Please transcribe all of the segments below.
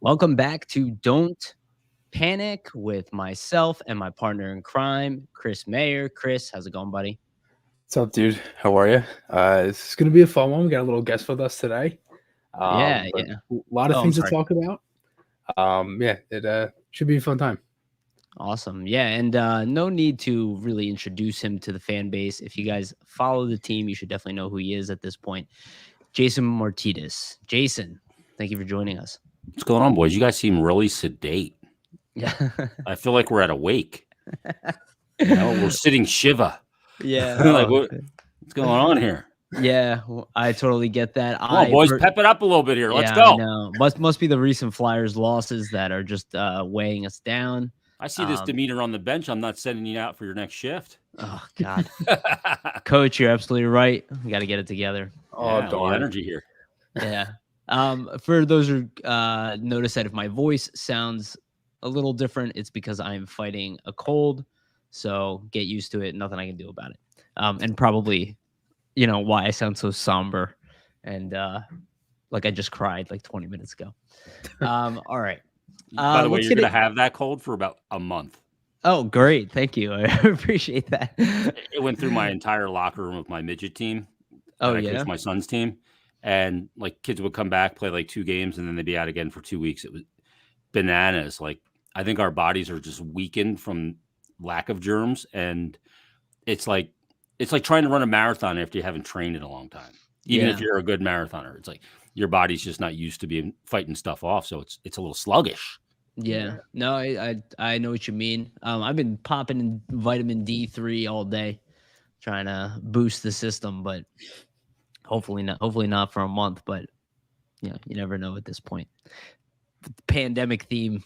Welcome back to Don't Panic with myself and my partner in crime, Chris Mayer. Chris, how's it going, buddy? What's up, dude? How are you? This is going to be a fun one. We got a little guest with us today. Yeah, But yeah. a lot of Oh, I'm things to sorry. talk about. Yeah, it should be a fun time. Awesome. Yeah, and no need to really introduce him to the fan base. If you guys follow the team, you should definitely know who he is at this point. Jason Myrtetus. Jason, thank you for joining us. What's going on, boys? You guys seem really sedate. Yeah. I feel like we're at a wake. We're sitting Shiva. Yeah. Like, what's going on here? Yeah, I totally get that. Come on, boys, pep it up a little bit here. Let's go. No, must be the recent Flyers losses that are just weighing us down. I see this demeanor on the bench. I'm not sending you out for your next shift. Oh God, Coach, you're absolutely right. We got to get it together. Oh, darn energy here. Yeah. For those who notice that if my voice sounds a little different, it's because I'm fighting a cold. So get used to it. Nothing I can do about it. And probably, why I sound so somber and like I just cried like 20 minutes ago. All right. By the way, you're going to have that cold for about a month. Oh, great. Thank you. I appreciate that. It went through my entire locker room with my midget team. Oh, yeah. Coached my son's team. And like kids would come back, play like 2 games, and then they'd be out again for 2 weeks. It was bananas. Like, I think our bodies are just weakened from lack of germs. And it's like trying to run a marathon after you haven't trained in a long time. Even if you're a good marathoner, it's like your body's just not used to fighting stuff off. So it's a little sluggish. Yeah. No, I know what you mean. I've been popping in vitamin D3 all day, trying to boost the system, but hopefully not for a month. But you never know at this point. The pandemic theme,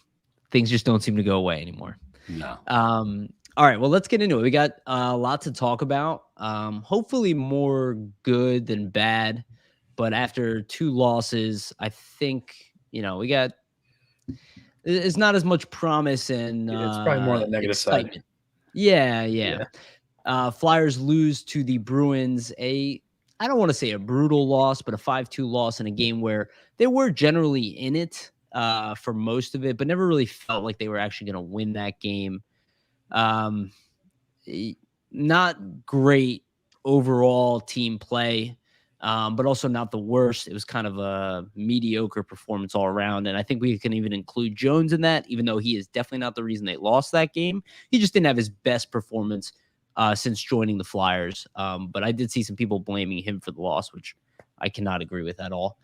things just don't seem to go away anymore. No. All right, well, let's get into it. We got a lot to talk about. Hopefully more good than bad. But after 2 losses, I think, it's not as much promise and it's probably more on the negative excitement. side. Yeah. Flyers lose to the Bruins. I don't want to say a brutal loss, but a 5-2 loss in a game where they were generally in it for most of it, but never really felt like they were actually going to win that game. Not great overall team play, but also not the worst. It was kind of a mediocre performance all around. And I think we can even include Jones in that, even though he is definitely not the reason they lost that game. He just didn't have his best performance since joining the Flyers. But I did see some people blaming him for the loss, which I cannot agree with at all.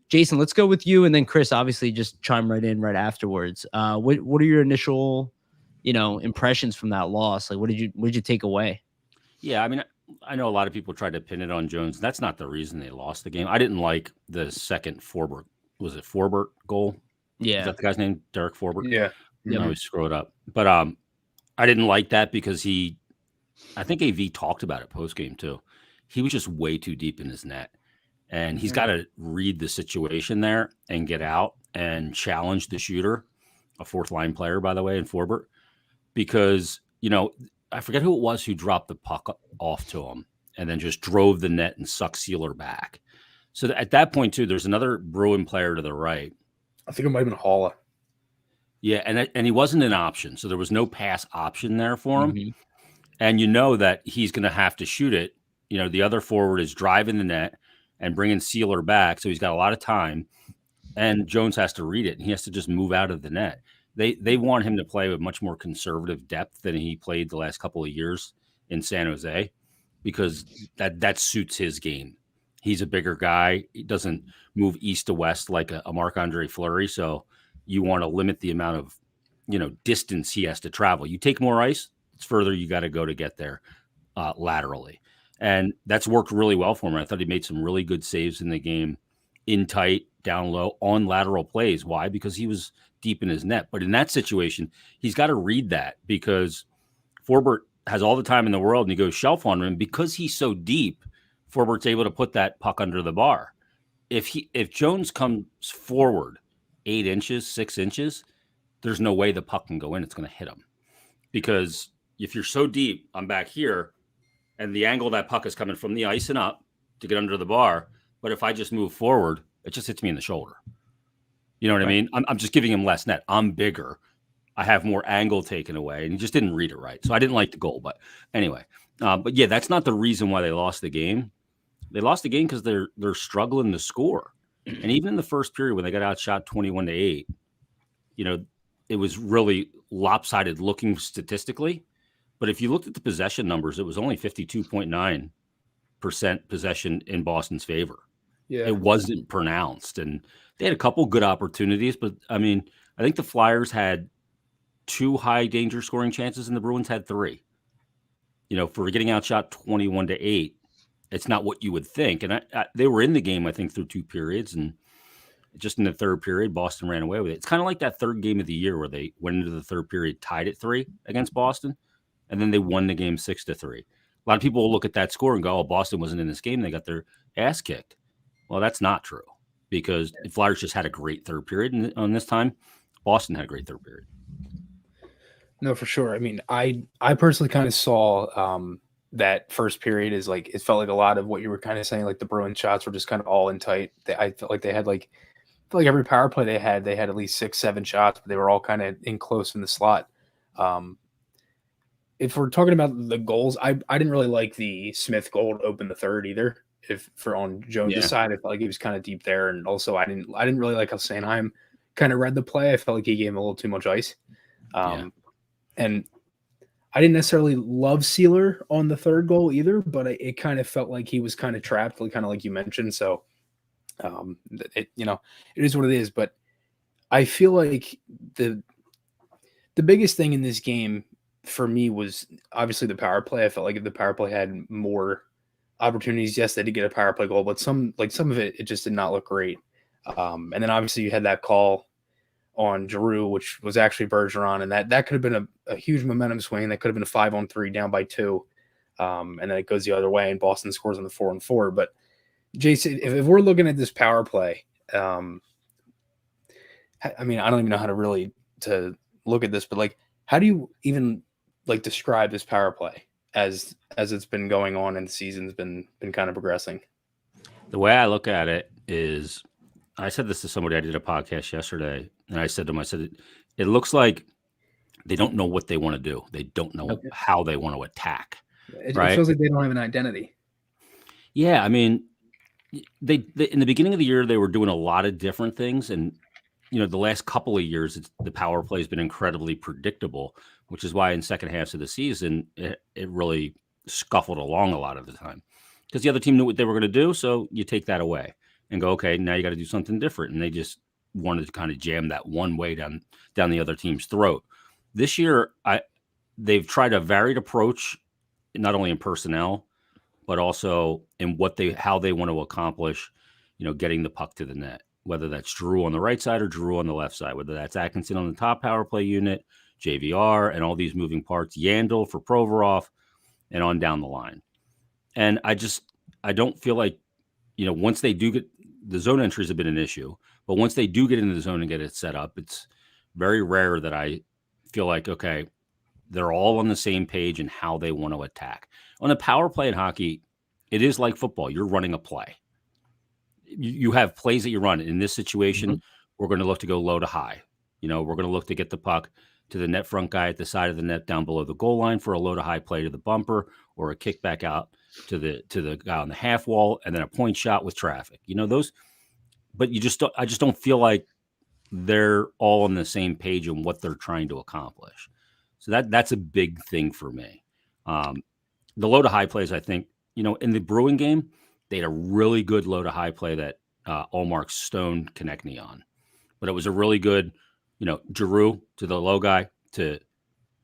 Jason, let's go with you. And then Chris, obviously just chime right in right afterwards. What are your initial, impressions from that loss? Like, what did you take away? Yeah. I mean, I know a lot of people tried to pin it on Jones. That's not the reason they lost the game. I didn't like the second Forbert. Was it Forbert goal? Yeah. Is that the guy's name? Derek Forbert? Yeah. I always screw it up. But I didn't like that because I think AV talked about it post game too. He was just way too deep in his net. And he's got to read the situation there and get out and challenge the shooter, a 4th line player, by the way, in Forbert, because, I forget who it was who dropped the puck off to him and then just drove the net and sucked Sealer back. So at that point, too, there's another Bruin player to the right. I think it might have been Holla. Yeah, and he wasn't an option. So there was no pass option there for him. Mm-hmm. And that he's going to have to shoot it. The other forward is driving the net and bringing Sealer back. So he's got a lot of time. And Jones has to read it. And he has to just move out of the net. They want him to play with much more conservative depth than he played the last couple of years in San Jose, because that suits his game. He's a bigger guy. He doesn't move east to west like a Marc-Andre Fleury. So you want to limit the amount of, distance he has to travel. You take more ice, it's further you got to go to get there laterally. And that's worked really well for him. I thought he made some really good saves in the game, in tight, down low, on lateral plays. Why? Because he was deep in his net. But in that situation, he's got to read that, because Forbert has all the time in the world and he goes shelf on him. Because he's so deep, Forbert's able to put that puck under the bar. If Jones comes forward 8 inches, 6 inches, there's no way the puck can go in. It's going to hit him. Because if you're so deep, I'm back here, and the angle of that puck is coming from the ice and up to get under the bar. But if I just move forward, it just hits me in the shoulder. You know what I mean? I'm just giving him less net. I'm bigger. I have more angle taken away, and he just didn't read it right. So I didn't like the goal. But anyway, but yeah, that's not the reason why they lost the game. They lost the game because they're struggling to score. And even in the first period when they got outshot 21-8, it was really lopsided looking statistically. But if you looked at the possession numbers, it was only 52.9% possession in Boston's favor. Yeah. It wasn't pronounced. And they had a couple good opportunities, but I mean, I think the Flyers had 2 high danger scoring chances and the Bruins had 3. For getting outshot 21-8, it's not what you would think. And they were in the game, I think, through 2 periods. And just in the third period, Boston ran away with it. It's kind of like that third game of the year where they went into the third period tied at 3 against Boston. And then they won the game 6-3. A lot of people will look at that score and go, oh, Boston wasn't in this game. They got their ass kicked. Well, that's not true because the Flyers just had a great third period. And on this time, Boston had a great third period. No, for sure. I mean, I personally kind of saw that first period is like, it felt like a lot of what you were kind of saying, like the Bruins shots were just kind of all in tight. I felt like they had like every power play they had at least 6-7 shots, but they were all kind of in close in the slot. If we're talking about the goals, I didn't really like the Smith goal to open the third either. If for on Jones' side, I felt like he was kind of deep there, and also I didn't really like how Sanheim kind of read the play. I felt like he gave him a little too much ice, and I didn't necessarily love Sealer on the third goal either. But it kind of felt like he was kind of trapped, kind of like you mentioned. So, it is what it is. But I feel like the biggest thing in this game for me was obviously the power play. I felt like if the power play had more opportunities, yes, they did get a power play goal, but some of it just did not look great. And then obviously you had that call on Giroux, which was actually Bergeron, and that could have been a huge momentum swing. That could have been a 5-on-3 down by 2. And then it goes the other way and Boston scores on the 4-on-4. But Jason, if we're looking at this power play, I mean, I don't even know how to really to look at this, but like, how do you even like describe this power play as it's been going on and the season's been kind of progressing? The way I look at it is, I said this to somebody, I did a podcast yesterday, and I said to them, it looks like they don't know what they want to do. They don't know how they want to attack. It feels like they don't have an identity. Yeah, I mean, they in the beginning of the year, they were doing a lot of different things, and the last couple of years, the power play has been incredibly predictable, which is why in second halves of the season, it really scuffled along a lot of the time because the other team knew what they were going to do. So you take that away and go, okay, now you got to do something different. And they just wanted to kind of jam that one way down the other team's throat. This year, they've tried a varied approach, not only in personnel, but also in how they want to accomplish, getting the puck to the net. Whether that's Giroux on the right side or Giroux on the left side, whether that's Atkinson on the top power play unit, JVR, and all these moving parts, Yandle for Provorov, and on down the line. And I don't feel like, once they do get the zone entries have been an issue, but once they do get into the zone and get it set up, it's very rare that I feel like, okay, they're all on the same page in how they want to attack. On a power play in hockey, it is like football. You're running a play. You have plays that you run. In this situation, we're going to look to go low to high. We're going to look to get the puck to the net front guy at the side of the net down below the goal line for a low to high play to the bumper or a kick back out to the guy on the half wall and then a point shot with traffic. Those, but I just don't feel like they're all on the same page on what they're trying to accomplish. So that's a big thing for me. The low to high plays, I think, in the Bruin game, they had a really good low to high play that Allmark stoned Konechny on, but it was a really good, Giroux to the low guy to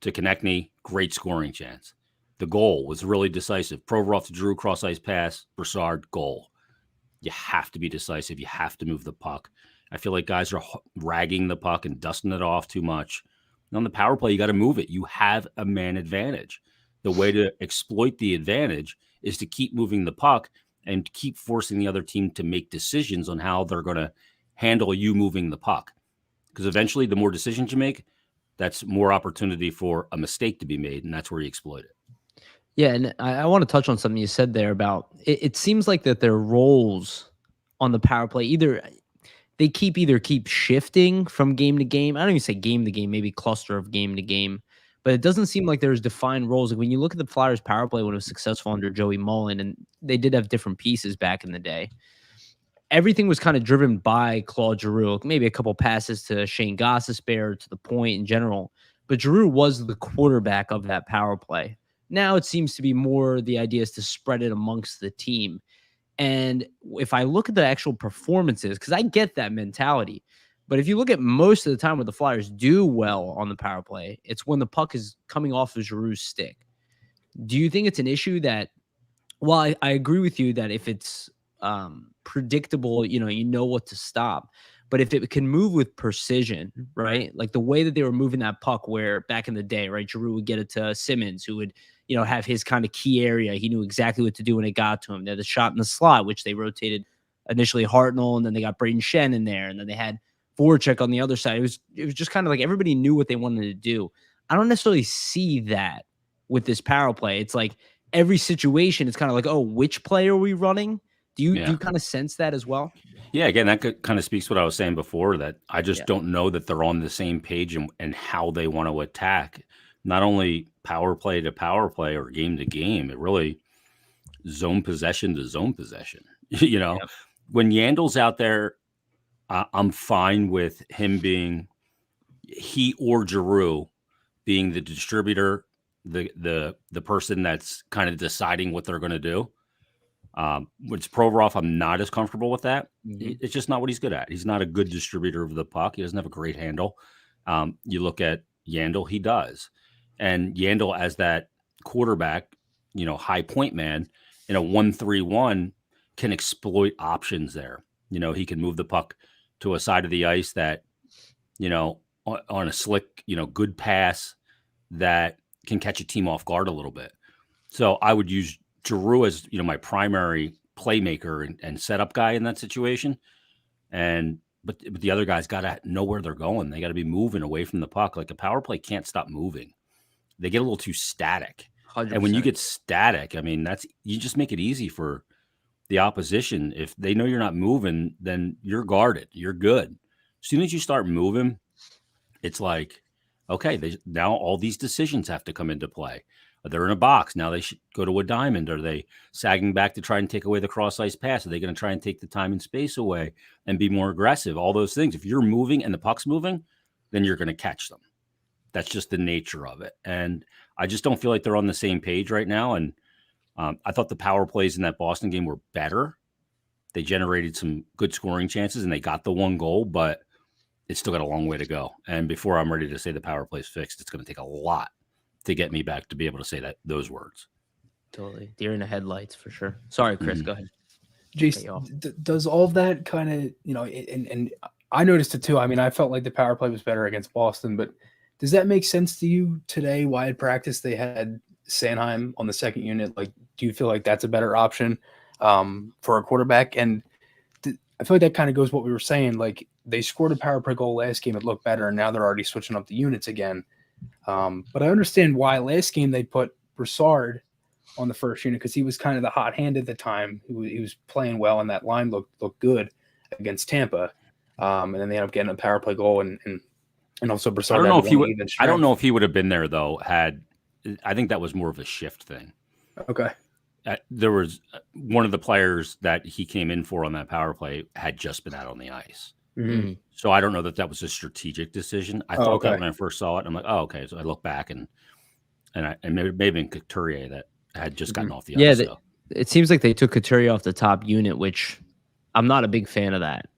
Konechny, great scoring chance. The goal was really decisive. Provorov to Giroux, cross ice pass, Brassard, goal. You have to be decisive. You have to move the puck. I feel like guys are ragging the puck and dusting it off too much. And on the power play, you got to move it. You have a man advantage. The way to exploit the advantage is to keep moving the puck and keep forcing the other team to make decisions on how they're going to handle you moving the puck. Because eventually, the more decisions you make, that's more opportunity for a mistake to be made, and that's where you exploit it. Yeah, and I want to touch on something you said there about it seems like that their roles on the power play, either they keep shifting from game to game. I don't even say game to game, maybe cluster of game to game. But it doesn't seem like there's defined roles. Like when you look at the Flyers power play when it was successful under Joey Mullen, and they did have different pieces back in the day, everything was kind of driven by Claude Giroux. Maybe a couple passes to Shane Gostisbehere to the point in general. But Giroux was the quarterback of that power play. Now it seems to be more the idea is to spread it amongst the team. And if I look at the actual performances, because I get that mentality, but if you look at most of the time where the Flyers do well on the power play, it's when the puck is coming off of Giroux's stick. Do you think it's an issue that, well, I agree with you that if it's predictable, you know what to stop. But if it can move with precision, right? Like the way that they were moving that puck where back in the day, right? Giroux would get it to Simmons, who would, have his kind of key area. He knew exactly what to do when it got to him. They had the shot in the slot, which they rotated initially Hartnell, and then they got Braden Shen in there, and then they had Voracek on the other side. It was just kind of like everybody knew what they wanted to do. I don't necessarily see that with this power play. It's like every situation, it's kind of like, oh, which play are we running? Do you kind of sense that as well? Yeah, again, that kind of speaks to what I was saying before, that I just don't know that they're on the same page and how they want to attack, not only power play to power play or game to game, it really zone possession to zone possession. When Yandle's out there, I'm fine with him being he or Giroux being the distributor, the person that's kind of deciding what they're going to do. With Provorov, I'm not as comfortable with that. Mm-hmm. It's just not what he's good at. He's not a good distributor of the puck. He doesn't have a great handle. You look at Yandle, he does. And Yandle as that quarterback, high point man in a 1-3-1 can exploit options there. He can move the puck to a side of the ice that, on a slick, good pass that can catch a team off guard a little bit. So I would use Giroux as, my primary playmaker and setup guy in that situation. But the other guys got to know where they're going. They got to be moving away from the puck. Like a power play can't stop moving. They get a little too static. 100%. And when you get static, I mean, you just make it easy for the opposition. If they know you're not moving, then you're guarded. You're good. As soon as you start moving, it's like, okay, now all these decisions have to come into play. They're in a box. Now they should go to a diamond. Are they sagging back to try and take away the cross-ice pass? Are they going to try and take the time and space away and be more aggressive? All those things. If you're moving and the puck's moving, then you're going to catch them. That's just the nature of it. And I just don't feel like they're on the same page right now. And I thought the power plays in that Boston game were better. They generated some good scoring chances and they got the one goal, but it's still got a long way to go. And before I'm ready to say the power play's fixed, it's going to take a lot to get me back to be able to say those words. Totally. Deer in the headlights for sure. Sorry, Chris, go ahead. Jason, does all of that kind of, and I noticed it too. I mean, I felt like the power play was better against Boston, but does that make sense to you today? Why at practice they had Sanheim on the second unit? Like, do you feel like that's a better option for a quarterback? And I feel like that kind of goes what we were saying. Like, they scored a power play goal last game. It looked better, and now they're already switching up the units again. But I understand why last game they put Broussard on the first unit because he was kind of the hot hand at the time. He was playing well, and that line looked good against Tampa. And then they ended up getting a power play goal, and also Broussard. I don't know if he would have been there though. I think that was more of a shift thing. Okay. There was one of the players that he came in for on that power play had just been out on the ice. Mm-hmm. So I don't know that was a strategic decision. I thought that when I first saw it, I'm like, oh, okay. So I look back and maybe in Couturier that had just gotten off the ice. Yeah, it seems like they took Couturier off the top unit, which I'm not a big fan of that.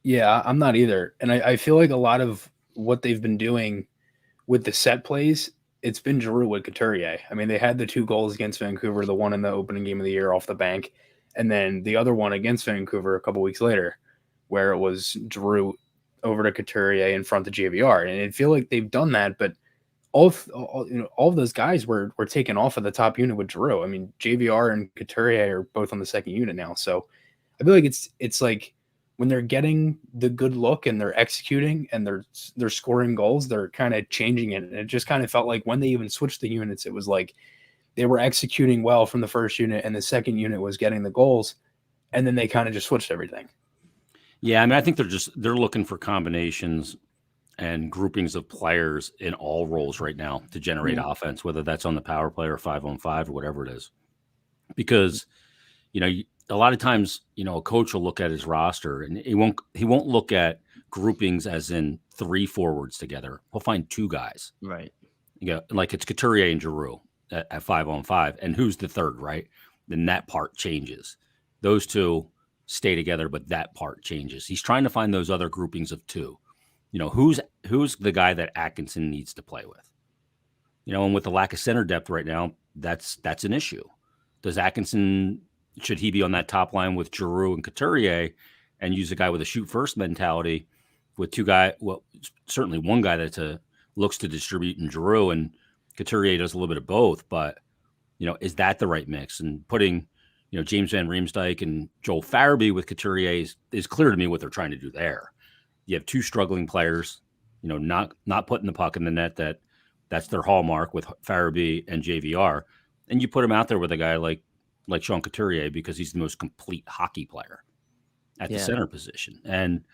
Yeah, I'm not either. And I feel like a lot of what they've been doing with the set plays, it's been Giroux with Couturier. I mean, they had the 2 goals against Vancouver, the one in the opening game of the year off the bank, and then the other one against Vancouver a couple weeks later, where it was Giroux over to Couturier in front of JVR. And I feel like they've done that, but all of those guys were taken off of the top unit with Giroux. I mean, JVR and Couturier are both on the second unit now. So I feel like it's like when they're getting the good look and they're executing and they're scoring goals, they're kind of changing it. And it just kind of felt like when they even switched the units, it was like they were executing well from the first unit and the second unit was getting the goals. And then they kind of just switched everything. Yeah, I mean, I think they're looking for combinations and groupings of players in all roles right now to generate offense, whether that's on the power play or 5-on-5 or whatever it is. Because, a lot of times, a coach will look at his roster and he won't look at groupings as in 3 forwards together. He'll find 2 guys. Right. Like it's Couturier and Giroux at 5-on-5, and who's the third, right? Then that part changes. Those 2 stay together, but that part changes. He's trying to find those other groupings of 2. Who's the guy that Atkinson needs to play with? And with the lack of center depth right now, that's an issue. Does Atkinson, should he be on that top line with Giroux and Couturier and use a guy with a shoot first mentality with 2 guys? Well, certainly one guy that looks to distribute in Giroux, and Couturier does a little bit of both, but is that the right mix? And putting, James Van Riemsdyk and Joel Farabee with Couturier is clear to me what they're trying to do there. You have 2 struggling players, not putting the puck in the net. That's their hallmark with Farabee and JVR. And you put him out there with a guy like Sean Couturier because he's the most complete hockey player at the center position. And,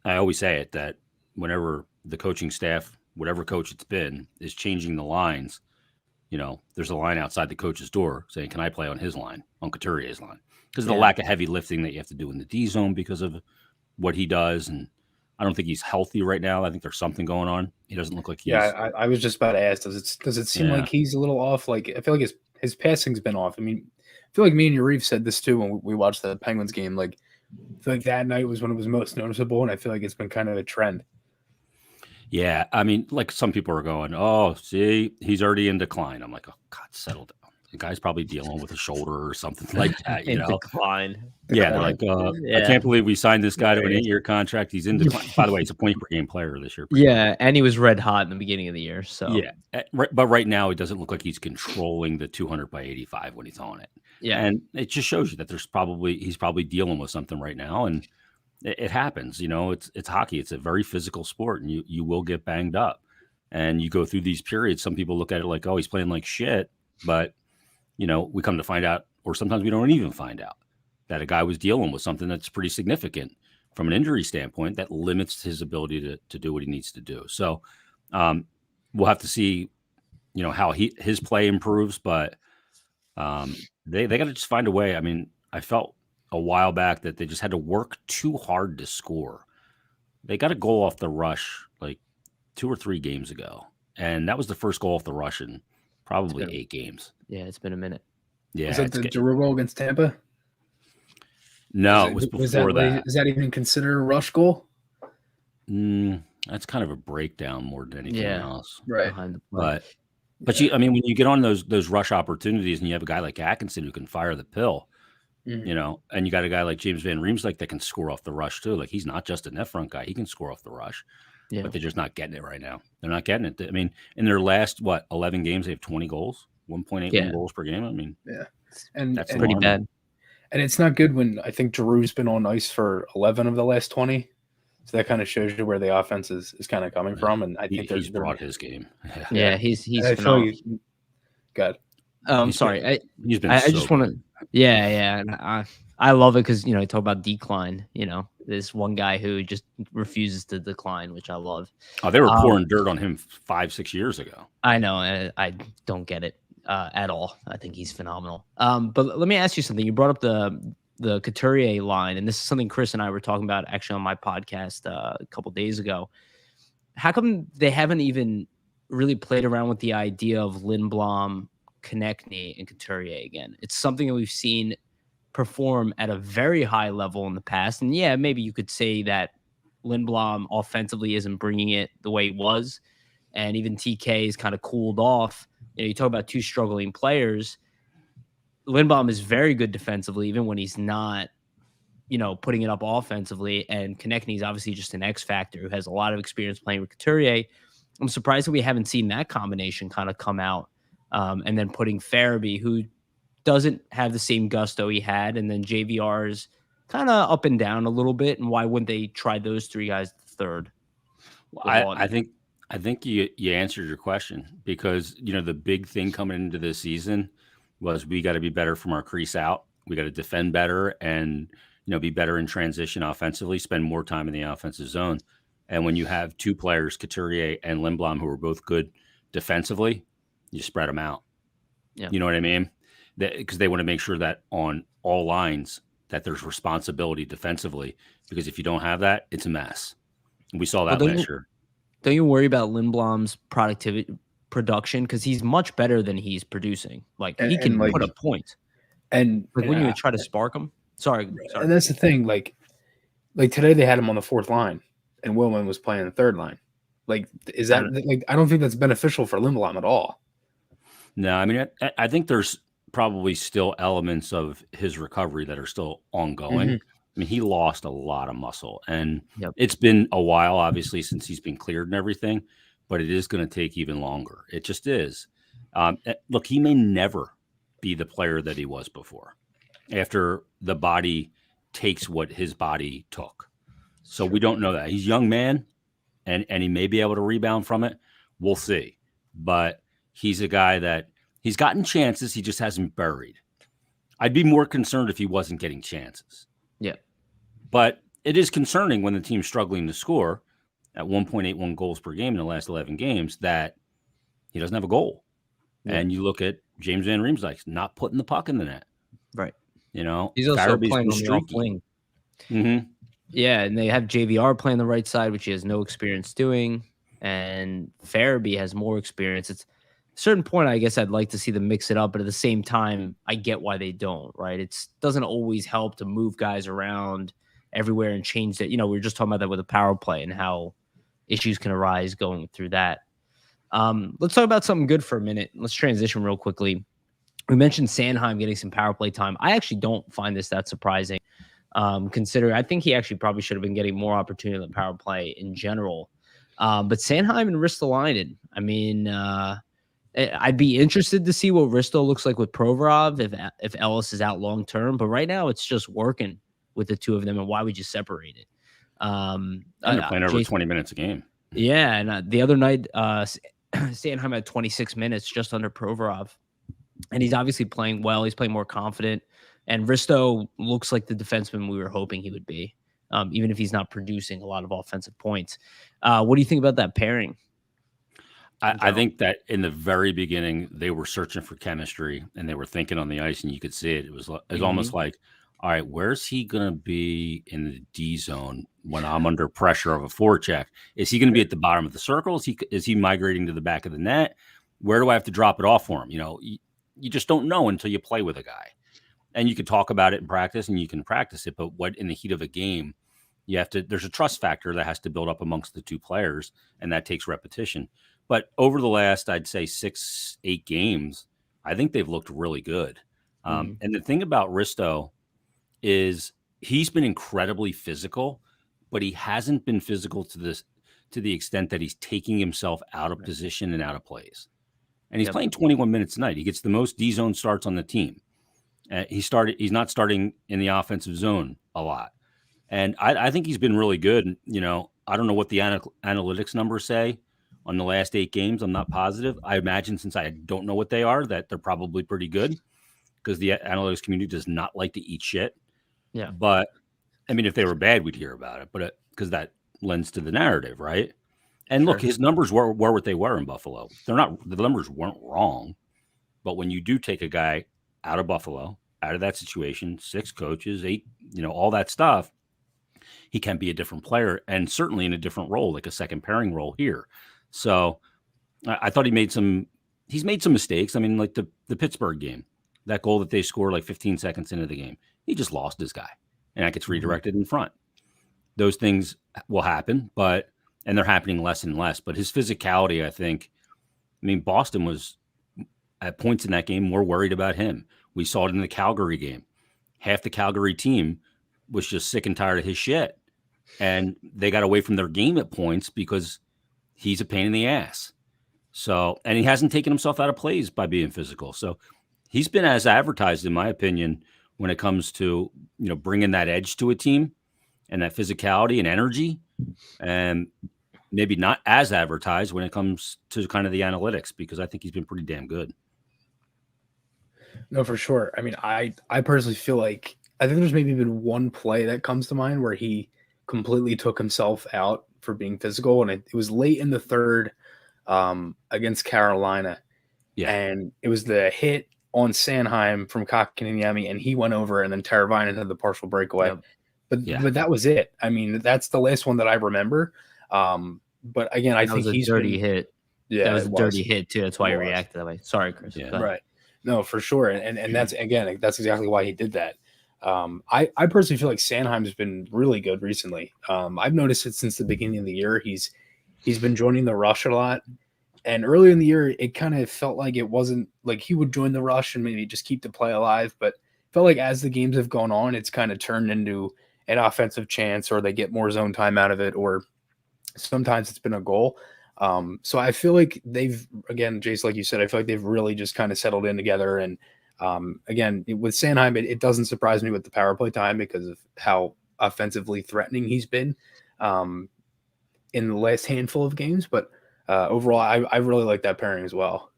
I always say it that whenever the coaching staff, whatever coach it's been, is changing the lines, there's a line outside the coach's door saying, can I play on his line, on Couturier's line? Because of the lack of heavy lifting that you have to do in the D zone because of what he does. And I don't think he's healthy right now. I think there's something going on. He doesn't look like he's... Yeah, I was just about to ask, does it seem like he's a little off? Like, I feel like his passing's been off. I mean, I feel like me and Yariv said this too when we watched the Penguins game. Like, I feel like that night was when it was most noticeable, and I feel like it's been kind of a trend. Yeah, I mean, like some people are going, oh, see, he's already in decline. I'm like, oh, God, settle down. The guy's probably dealing with a shoulder or something like that, in decline. Yeah, they're like, I can't believe we signed this guy to an 8-year contract. He's in decline. By the way, he's a point-per-game player this year. Yeah, and he was red hot in the beginning of the year. So yeah, but right now it doesn't look like he's controlling the 200/85 when he's on it. Yeah, and it just shows you that he's probably dealing with something right now, and it happens. It's hockey. It's a very physical sport, and you will get banged up, and you go through these periods. Some people look at it like, oh, he's playing like shit, but we come to find out, or sometimes we don't even find out, that a guy was dealing with something that's pretty significant from an injury standpoint that limits his ability to do what he needs to do. So we'll have to see, how his play improves, but they got to just find a way. I mean, I felt a while back that they just had to work too hard to score. They got a goal off the rush like 2 or 3 games ago, and that was the first goal off the rush in probably 8 games. Yeah, it's been a minute. Yeah, was that the Giroux goal against Tampa? No, it was before that. Is that even considered a rush goal? That's kind of a breakdown more than anything else, right? But I mean, when you get on those rush opportunities, and you have a guy like Atkinson who can fire the pill, and you got a guy like James Van Riemsdyk that can score off the rush too. Like, he's not just a net front guy; he can score off the rush. Yeah. But they're just not getting it right now. They're not getting it. I mean, in their last 11 games, they have 20 goals, 1.81 goals per game. I mean, and that's pretty bad. And it's not good when I think Giroux's been on ice for 11 of the last 20. So that kind of shows you where the offense is kind of coming from. And I think he's brought his game. Yeah, he's phenomenal. Good. I'm sorry. He's been. I just want to. Yeah. And I love it because talk about decline. This one guy who just refuses to decline, which I love. Oh, they were pouring dirt on him 5-6 years ago. I know. I don't get it at all. I think he's phenomenal. But let me ask you something. You brought up the Couturier line, and this is something Chris and I were talking about actually on my podcast a couple days ago. How come they haven't even really played around with the idea of Lindblom, Konechny, and Couturier again? It's something that we've seen perform at a very high level in the past. And yeah, maybe you could say that Lindblom offensively isn't bringing it the way he was. And even TK is kind of cooled off. You talk about 2 struggling players. Lindblom is very good defensively, even when he's not, putting it up offensively. And Konechny is obviously just an X factor who has a lot of experience playing with Couturier. I'm surprised that we haven't seen that combination kind of come out. And then putting Farabee, who doesn't have the same gusto he had, and then JVR's kind of up and down a little bit. And why wouldn't they try those 3 guys third? Well, I think you answered your question, because the big thing coming into this season was we got to be better from our crease out. We got to defend better, and be better in transition offensively, spend more time in the offensive zone. And when you have two players, Couturier and Lindblom, who are both good defensively, you spread them out. Yeah. You know what I mean? Because they want to make sure that on all lines that there's responsibility defensively. Because if you don't have that, it's a mess. And we saw that last year. Don't you worry about Lindblom's production? Because he's much better than he's producing. Like, he can put up points. And when you try to spark him, sorry. And that's the thing. Like today they had him on the fourth line, and Willman was playing the third line. Like, is that I don't think that's beneficial for Lindblom at all. No, I mean, I think there's probably still elements of his recovery that are still ongoing. Mm-hmm. I mean, he lost a lot of muscle, and it's been a while, obviously, since he's been cleared and everything, but it is going to take even longer. It just is. Look, he may never be the player that he was before after the body takes what his body took. So we don't know that. He's a young man, and he may be able to rebound from it. We'll see. But he's a guy that he's gotten chances. He just hasn't buried. I'd be more concerned if he wasn't getting chances. Yeah. But it is concerning when the team's struggling to score at 1.81 goals per game in the last 11 games that he doesn't have a goal. Yeah. And you look at James Van Riemsdyk not putting the puck in the net. Right. You know, he's also playing on the off wing. Mm-hmm. Yeah, and they have JVR playing the right side, which he has no experience doing. And Farabee has more experience. It's a certain point, I guess I'd like to see them mix it up, but at the same time, I get why they don't, right? It doesn't always help to move guys around everywhere and change that. You know, we were just talking about that with a power play and how issues can arise going through that. Let's talk about something good for a minute. Let's transition real quickly. We mentioned Sanheim getting some power play time. I actually don't find this that surprising, considering I think he actually probably should have been getting more opportunity in the power play in general. But Sanheim and Ristolainen, I mean, I'd be interested to see what Risto looks like with Provorov if Ellis is out long term. But right now, it's just working with the two of them. And why would you separate it? And they're playing over 20 minutes a game. Yeah, and the other night, Sanheim had 26 minutes just under Provorov. And he's obviously playing well. He's playing more confident. And Risto looks like the defenseman we were hoping he would be, even if he's not producing a lot of offensive points. What do you think about that pairing? I think that in the very beginning, they were searching for chemistry and they were thinking on the ice, and you could see it. It was almost like, all right, where's he going to be in the D zone when I'm under pressure of a forecheck? Is he going to be at the bottom of the circle? Is he migrating to the back of the net? Where do I have to drop it off for him? You know, you just don't know until you play with a guy. And you can talk about it in practice and you can practice it, but what in the heat of a game, there's a trust factor that has to build up amongst the two players, and that takes repetition. But over the last, I'd say 6-8 games, I think they've looked really good. And the thing about Risto is he's been incredibly physical, but he hasn't been physical to the extent that he's taking himself out of position and out of plays. And he's playing 21 minutes a night. He gets the most D zone starts on the team. He's not starting in the offensive zone a lot. And I think he's been really good. You know, I don't know what the analytics numbers say on the last 8 games. I'm not positive. I imagine, since I don't know what they are, that they're probably pretty good, because the analytics community does not like to eat shit. Yeah. But I mean, if they were bad, we'd hear about it, but because that lends to the narrative, right? And look, his numbers were what they were in Buffalo. The numbers weren't wrong, but when you do take a guy out of Buffalo, out of that situation, 6 coaches, 8, all that stuff, he can be a different player, and certainly in a different role, like a second pairing role here. So I thought he's made some mistakes. I mean, like the Pittsburgh game, that goal that they scored like 15 seconds into the game, he just lost his guy, and that gets redirected in front. Those things will happen, and they're happening less and less. But his physicality, I mean, Boston was at points in that game more worried about him. We saw it in the Calgary game. Half the Calgary team was just sick and tired of his shit, and they got away from their game at points because he's a pain in the ass. So, and he hasn't taken himself out of plays by being physical. So he's been as advertised, in my opinion, when it comes to, bringing that edge to a team and that physicality and energy, and maybe not as advertised when it comes to kind of the analytics, because I think he's been pretty damn good. No, for sure. I mean, I personally feel like I think there's maybe been one play that comes to mind where he completely took himself out for being physical, and it was late in the third against Carolina. Yeah. And it was the hit on Sanheim from Kotkaniemi, and he went over, and then Teravainen had the partial breakaway. Yep. But that was it. I mean, that's the last one that I remember. But again, I think he's dirty hit. Yeah, that was a dirty hit too. That's why he reacted that way. Sorry, Chris. Yeah. Right. No, for sure. And that's exactly why he did that. I personally feel like Sanheim's been really good recently. I've noticed it since the beginning of the year. He's been joining the rush a lot. And earlier in the year, it kind of felt like it wasn't like he would join the rush and maybe just keep the play alive. But felt like as the games have gone on, it's kind of turned into an offensive chance, or they get more zone time out of it, or sometimes it's been a goal. So I feel like again, Jace, like you said, I feel like they've really just kind of settled in together. And again, with Sanheim, it doesn't surprise me with the power play time because of how offensively threatening he's been in the last handful of games. But overall, I really like that pairing as well.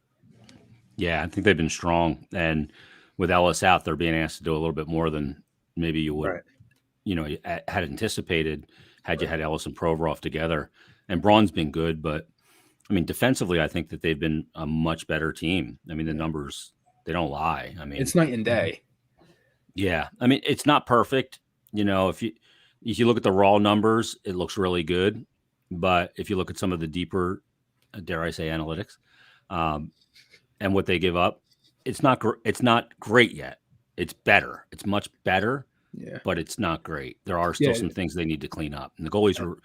Yeah, I think they've been strong. And with Ellis out, they're being asked to do a little bit more than maybe you would, had anticipated had you had Ellis and Provorov together. And Braun's been good, but I mean, defensively, I think that they've been a much better team. I mean, the numbers, they don't lie. I mean, it's night and day. Yeah. I mean, it's not perfect. If you look at the raw numbers, it looks really good. But if you look at some of the deeper, dare I say, analytics, and what they give up, it's not great yet. It's better. It's much better, but it's not great. There are still some things they need to clean up. And the goalies are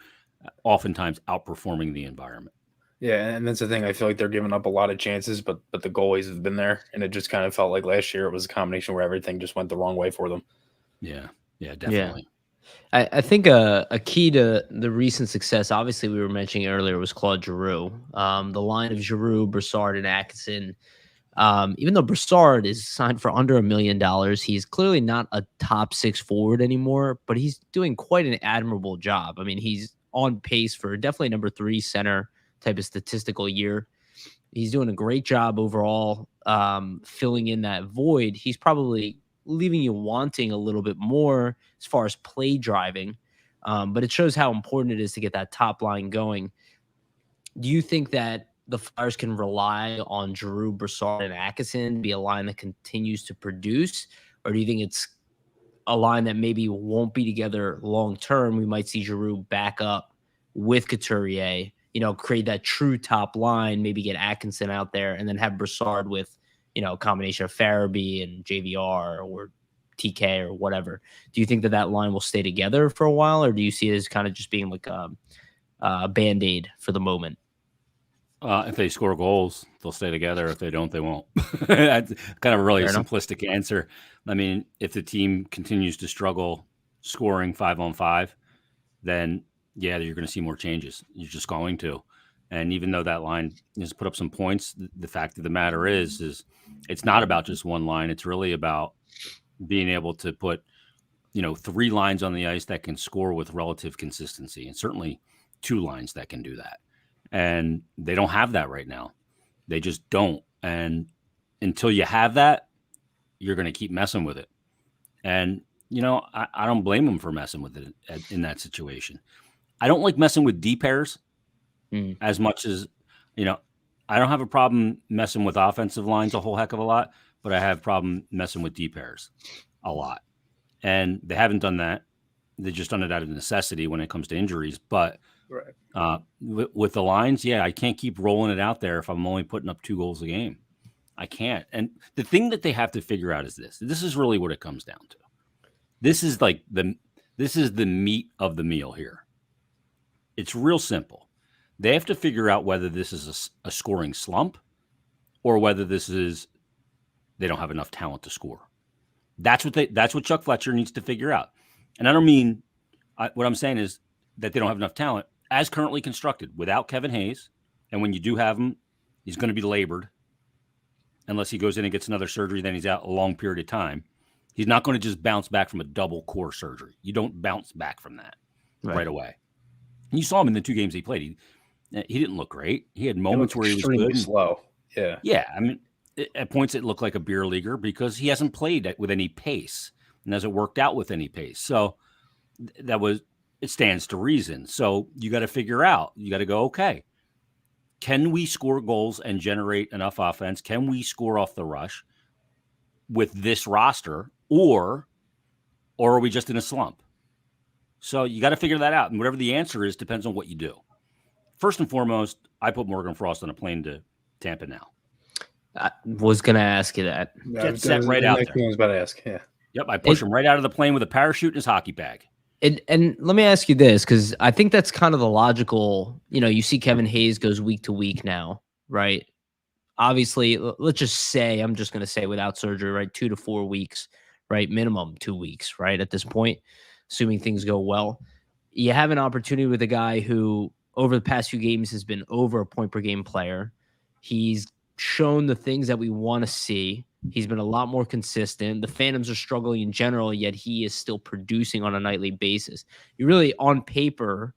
oftentimes outperforming the environment. Yeah, and that's the thing. I feel like they're giving up a lot of chances, but the goalies have been there, and it just kind of felt like last year it was a combination where everything just went the wrong way for them. Yeah, definitely. Yeah. I think a key to the recent success, obviously we were mentioning earlier, was Claude Giroux. The line of Giroux, Brassard, and Atkinson. Even though Brassard is signed for under $1 million, he's clearly not a top 6 forward anymore, but he's doing quite an admirable job. I mean, he's on pace for definitely number 3 center type of statistical year. He's doing a great job overall, filling in that void. He's probably leaving you wanting a little bit more as far as play driving, but it shows how important it is to get that top line going. Do you think that the Flyers can rely on Giroux, Brassard, and Atkinson to be a line that continues to produce, or do you think it's a line that maybe won't be together long term? We might see Giroux back up with Couturier, create that true top line, maybe get Atkinson out there, and then have Brassard with, a combination of Farabee and JVR or TK or whatever. Do you think that line will stay together for a while, or do you see it as kind of just being like a Band-Aid for the moment? If they score goals, they'll stay together. If they don't, they won't. That's kind of a really simplistic answer. I mean, if the team continues to struggle scoring 5-on-5, then you're going to see more changes. You're just going to. And even though that line has put up some points, the fact of the matter is it's not about just one line. It's really about being able to put, 3 lines on the ice that can score with relative consistency, and certainly 2 lines that can do that. And they don't have that right now. They just don't. And until you have that, you're going to keep messing with it. And, I don't blame them for messing with it in that situation. I don't like messing with D pairs as much as, I don't have a problem messing with offensive lines a whole heck of a lot, but I have a problem messing with D pairs a lot. And they haven't done that. They've just done it out of necessity when it comes to injuries. But with the lines, I can't keep rolling it out there if I'm only putting up 2 goals a game. I can't. And the thing that they have to figure out is this. This is really what it comes down to. This is the meat of the meal here. It's real simple. They have to figure out whether this is a scoring slump or whether this is they don't have enough talent to score. That's what Chuck Fletcher needs to figure out. And I don't mean what I'm saying is that they don't have enough talent as currently constructed without Kevin Hayes. And when you do have him, he's going to be labored unless he goes in and gets another surgery. Then he's out a long period of time. He's not going to just bounce back from a double core surgery. You don't bounce back from that right away. And you saw him in the 2 games he played. He didn't look great. He had moments where he was good. Slow. Yeah. Yeah. I mean, at points it looked like a beer leaguer because he hasn't played with any pace. and has it worked out with any pace? So it stands to reason. So you got to figure out, you got to go, okay, can we score goals and generate enough offense? Can we score off the rush with this roster, or are we just in a slump? So you got to figure that out. And whatever the answer is depends on what you do. First and foremost, I put Morgan Frost on a plane to Tampa now. I was going to ask you that. Get set right out there. I was about to ask, yeah. Yep, I push him right out of the plane with a parachute and his hockey bag. And let me ask you this, because I think that's kind of the logical, you see Kevin Hayes goes week to week now, right? Obviously, let's just say, I'm just going to say without surgery, right? 2 to 4 weeks, right? Minimum 2 weeks, right? At this point, assuming things go well. You have an opportunity with a guy who over the past few games has been over a point per game player. He's shown the things that we want to see. He's been a lot more consistent. The Phantoms are struggling in general, yet he is still producing on a nightly basis. You really, on paper,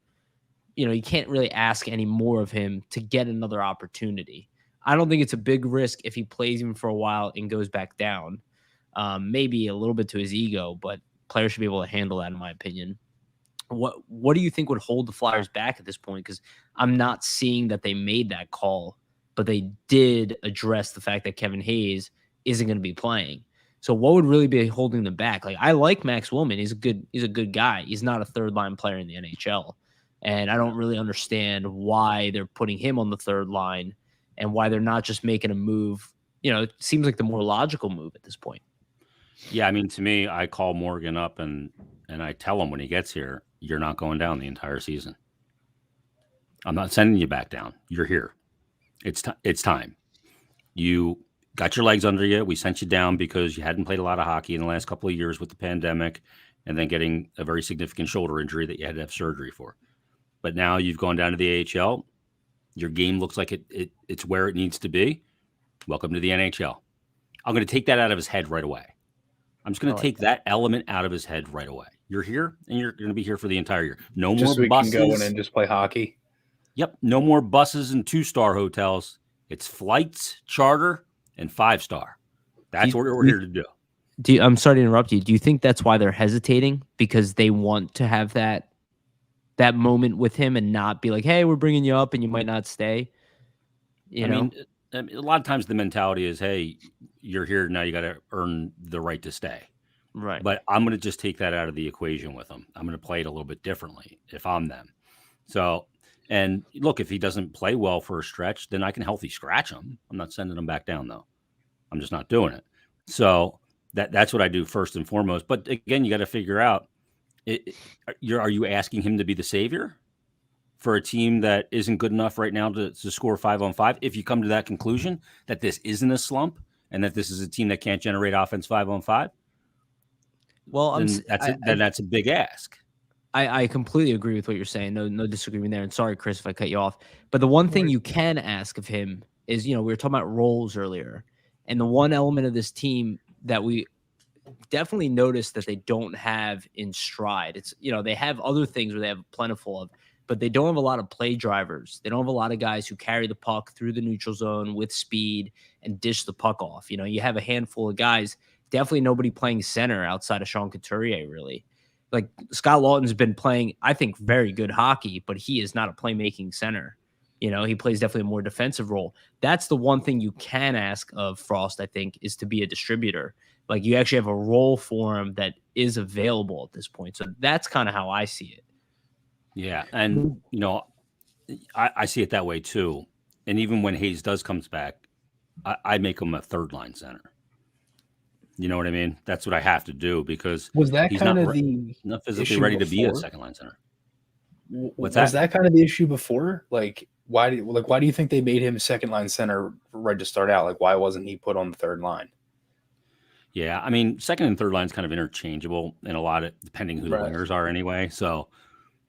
you can't really ask any more of him to get another opportunity. I don't think it's a big risk if he plays him for a while and goes back down. Maybe a little bit to his ego, but players should be able to handle that, in my opinion. What do you think would hold the Flyers back at this point? Because I'm not seeing that they made that call, but they did address the fact that Kevin Hayes isn't going to be playing. So what would really be holding them back? Like, I like Max Willman. He's a good guy. He's not a third line player in the NHL. And I don't really understand why they're putting him on the third line and why they're not just making a move. It seems like the more logical move at this point. Yeah, I mean, to me, I call Morgan up and I tell him when he gets here, you're not going down the entire season. I'm not sending you back down. You're here. It's time. You got your legs under you. We sent you down because you hadn't played a lot of hockey in the last couple of years with the pandemic and then getting a very significant shoulder injury that you had to have surgery for. But now you've gone down to the AHL. Your game looks like it's where it needs to be. Welcome to the NHL. I'm going to take that out of his head right away. I'm just going to take that element out of his head right away. You're here, and you're going to be here for the entire year. No just more so we buses. Can go in and just play hockey. Yep. No more buses and 2-star hotels. It's flights, charter, and 5-star. That's what we're here to do. I'm sorry to interrupt you. Do you think that's why they're hesitating? Because they want to have that moment with him and not be like, hey, we're bringing you up and you might not stay. I mean, a lot of times the mentality is, hey, you're here now. You got to earn the right to stay. Right. But I'm going to just take that out of the equation with them. I'm going to play it a little bit differently if I'm them. So, and look, if he doesn't play well for a stretch, then I can healthy scratch him. I'm not sending him back down though. I'm just not doing it. So that's what I do first and foremost. But again, you got to figure out, are you asking him to be the savior for a team that isn't good enough right now to score 5-on-5? If you come to that conclusion that this isn't a slump and that this is a team that can't generate offense 5-on-5, well, then that's a big ask. I completely agree with what you're saying. No disagreement there. And sorry, Chris, if I cut you off. But the one thing you can ask of him is, we were talking about roles earlier, and the one element of this team that we definitely noticed that they don't have in stride. It's, they have other things where they have plentiful of, but they don't have a lot of play drivers. They don't have a lot of guys who carry the puck through the neutral zone with speed and dish the puck off. You have a handful of guys, definitely nobody playing center outside of Sean Couturier, really. Like, Scott Lawton's been playing, I think, very good hockey, but he is not a playmaking center. He plays definitely a more defensive role. That's the one thing you can ask of Frost, I think, is to be a distributor. Like, you actually have a role for him that is available at this point. So that's kind of how I see it. Yeah. And, I see it that way too. And even when Hayes comes back, I make him a third line center. You know what I mean? That's what I have to do because was that he's kind not, of the not physically ready to be a second line center. Was that kind of the issue before? Like, why do you think they made him second line center right to start out? Like, why wasn't he put on the third line? Yeah, I mean, second and third line is kind of interchangeable in a lot of, depending who the wingers are anyway. So,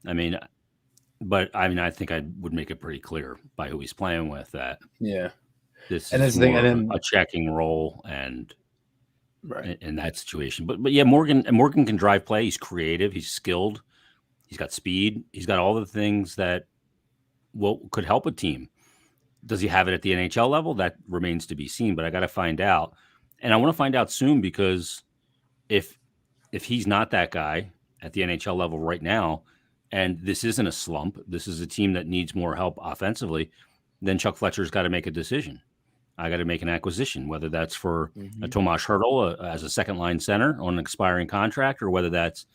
I think I would make it pretty clear by who he's playing with that. Yeah, this is a checking role and in that situation. But yeah, Morgan can drive play. He's creative. He's skilled. He's got speed. He's got all the things that could help a team. Does he have it at the NHL level? That remains to be seen. But I got to find out. And I want to find out soon because if if he's not that guy at the NHL level right now, and this isn't a slump, this is a team that needs more help offensively, then Chuck Fletcher's got to make a decision. I got to make an acquisition, whether that's for a Tomas Hertl as a second line center on an expiring contract, or whether that's,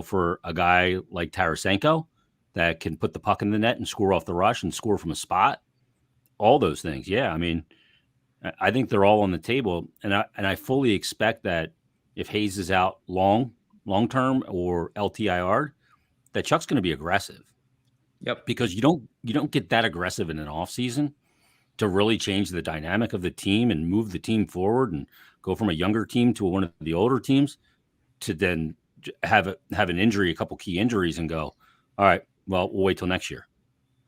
for a guy like Tarasenko that can put the puck in the net and score off the rush and score from a spot. All those things. Yeah. I mean, I think they're all on the table, and I fully expect that if Hayes is out long term or LTIR, that Chuck's going to be aggressive. Yep. Because you don't get that aggressive in an off season to really change the dynamic of the team and move the team forward and go from a younger team to one of the older teams to then have an injury, a couple key injuries, and go, all right, well, we'll wait till next year.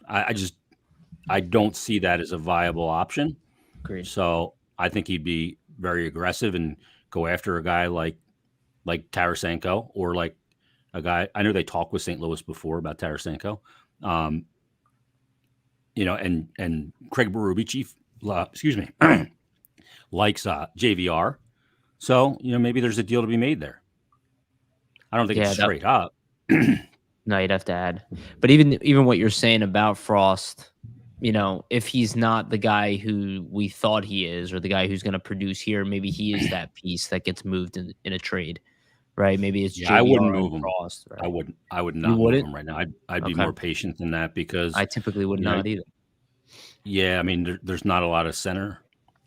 I don't see that as a viable option. Agreed. So I think he'd be very aggressive and go after a guy like Tarasenko, or like a guy. I know they talked with St. Louis before about Tarasenko, and Craig Berube, likes JVR. So, maybe there's a deal to be made there. I don't think it's straight up. No, you'd have to add. But even what you're saying about Frost, if he's not the guy who we thought he is, or the guy who's going to produce here, maybe he is that piece that gets moved in a trade, right? Maybe it's I wouldn't move him. Frost, right? I would not move him right now. I'd be more patient than that, because I typically would not either. Yeah, I mean, there's not a lot of center,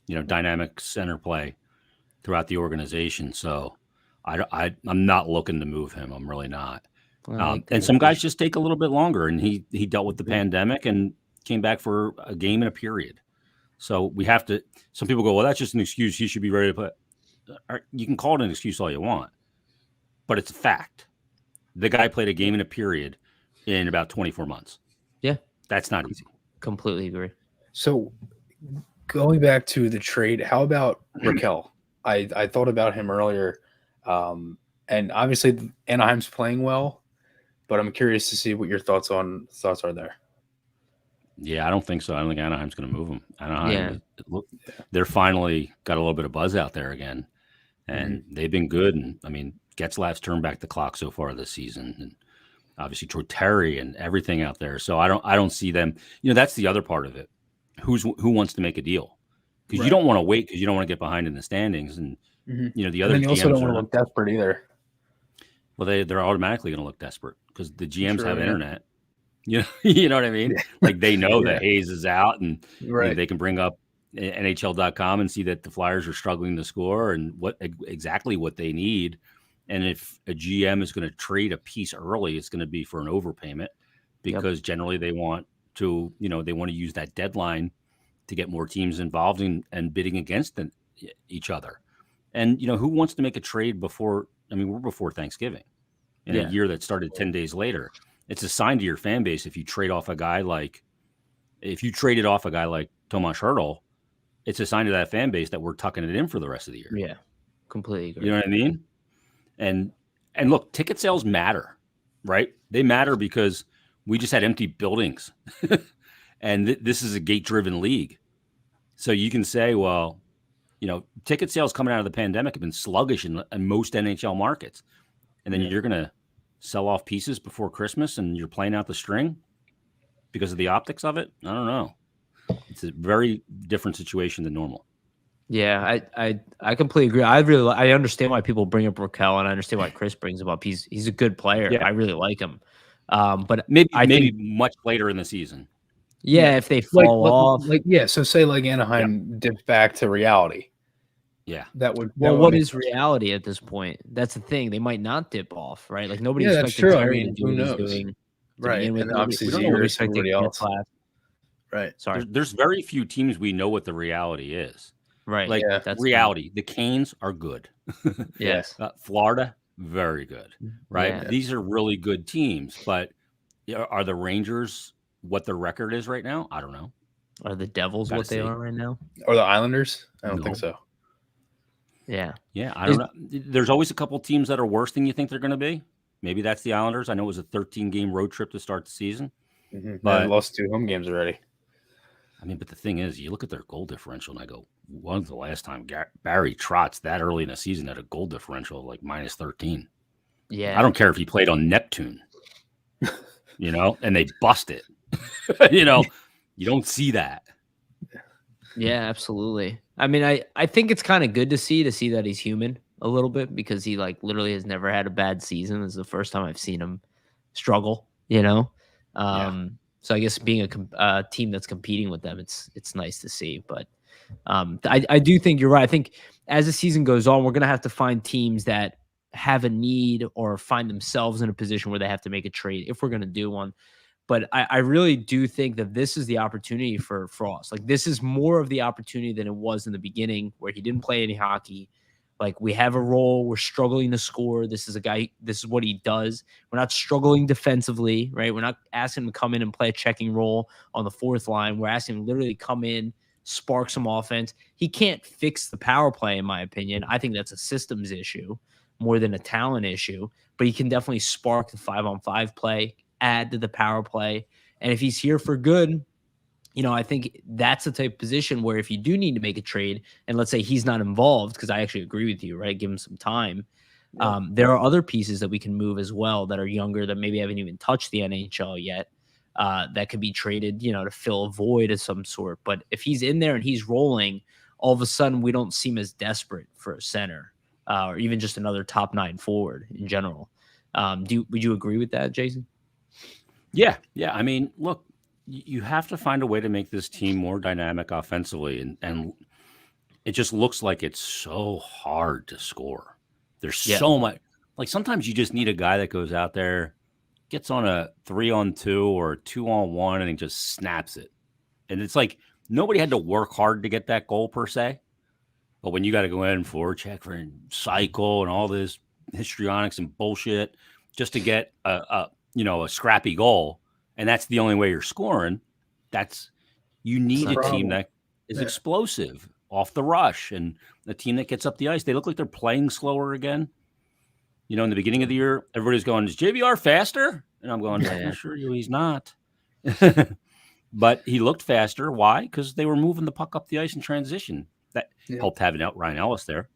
dynamic center play throughout the organization. So I'm not looking to move him. I'm really not. And some guys just take a little bit longer, and he dealt with the pandemic and came back for a game in a period. So we have to, some people go, well, that's just an excuse. He should be ready to play. You can call it an excuse all you want, but it's a fact. The guy played a game in a period in about 24 months. Yeah. That's not easy. Completely agree. So going back to the trade, how about Raquel? I thought about him earlier. And obviously Anaheim's playing well, but I'm curious to see what your thoughts are there. Yeah, I don't think so. I don't think Anaheim's going to move him. Anaheim, they're finally got a little bit of buzz out there again, and they've been good. And I mean, Getzlaf's turned back the clock so far this season, and obviously Troy Terry and everything out there. So I don't see them. That's the other part of it. Who wants to make a deal? Because you don't want to wait, because you don't want to get behind in the standings, and the other. And you also don't want to look desperate either. Well, they're automatically going to look desperate because the GMs have internet. You know what I mean? Like, they know that Hayes is out, and they can bring up NHL.com and see that the Flyers are struggling to score and exactly what they need. And if a GM is going to trade a piece early, it's going to be for an overpayment, because generally they want to, use that deadline to get more teams involved and bidding against each other. And, who wants to make a trade before? I mean, we're before Thanksgiving in a year that started 10 days later. It's a sign to your fan base if you traded off a guy like Tomas Hertl, it's a sign to that fan base that we're tucking it in for the rest of the year. Yeah, completely agree. You know what I mean? And look, ticket sales matter, right? They matter because we just had empty buildings, and this is a gate-driven league. So you can say, well, ticket sales coming out of the pandemic have been sluggish in most NHL markets, and then you're going to sell off pieces before Christmas, and you're playing out the string because of the optics of it. I don't know. It's a very different situation than normal. Yeah, I completely agree. I understand why people bring up Raquel, and I understand why Chris brings him up. He's a good player. Yeah. I really like him. But maybe much later in the season. Yeah, if they fall off. So say like Anaheim dips back to reality. Yeah, what is reality at this point? That's the thing. They might not dip off, right? Like, nobody expected Terry to do what he's doing. Right, and obviously somebody else. Right. Sorry. There's very few teams we know what the reality is. Right. Like, that's reality. The Canes are good. Yes. Florida, very good. Right. Yeah. These are really good teams, but are the Rangers what their record is right now? I don't know. Are the Devils what they are right now? Or the Islanders? I don't think so. Yeah. Yeah, I don't know. There's always a couple teams that are worse than you think they're going to be. Maybe that's the Islanders. I know it was a 13-game road trip to start the season. But they lost 2 home games already. I mean, but the thing is, you look at their goal differential and I go, when's the last time Barry Trotz that early in the season had a goal differential of like -13? Yeah. I don't care if he played on Neptune, and they bust it. You don't see that. Yeah, absolutely. I mean, I think it's kind of good to see that he's human a little bit, because he like literally has never had a bad season. This is the first time I've seen him struggle, So I guess being a team that's competing with them, it's nice to see. But I do think you're right. I think as the season goes on, we're going to have to find teams that have a need or find themselves in a position where they have to make a trade if we're going to do one. But I really do think that this is the opportunity for Frost. Like, this is more of the opportunity than it was in the beginning, where he didn't play any hockey. Like, we have a role. We're struggling to score. This is a guy. This is what he does. We're not struggling defensively, right? We're not asking him to come in and play a checking role on the fourth line. We're asking him to literally come in, spark some offense. He can't fix the power play, in my opinion. I think that's a systems issue more than a talent issue. But he can definitely spark the 5-on-5 play, add to the power play. And if he's here for good, I think that's the type of position where if you do need to make a trade, and let's say he's not involved, because I actually agree with you, right? Give him some time. Yeah. There are other pieces that we can move as well that are younger, that maybe haven't even touched the NHL yet, that could be traded, to fill a void of some sort. But if he's in there and he's rolling, all of a sudden we don't seem as desperate for a center, or even just another top 9 forward in general. Would you agree with that, Jason? Yeah. I mean, look, you have to find a way to make this team more dynamic offensively, and it just looks like it's so hard to score. There's so much. Like, sometimes you just need a guy that goes out there, gets on a 3-on-2 or a 2-on-1, and he just snaps it. And it's like nobody had to work hard to get that goal per se, but when you got to go in and forward check and cycle and all this histrionics and bullshit just to get a scrappy goal, and that's the only way you're scoring, you need a team that is explosive off the rush, and a team that gets up the ice. They look like they're playing slower again. In the beginning of the year, everybody's going, is JVR faster? And I'm going, I assure you he's not. But he looked faster. Why? Because they were moving the puck up the ice in transition. That helped having out Ryan Ellis there,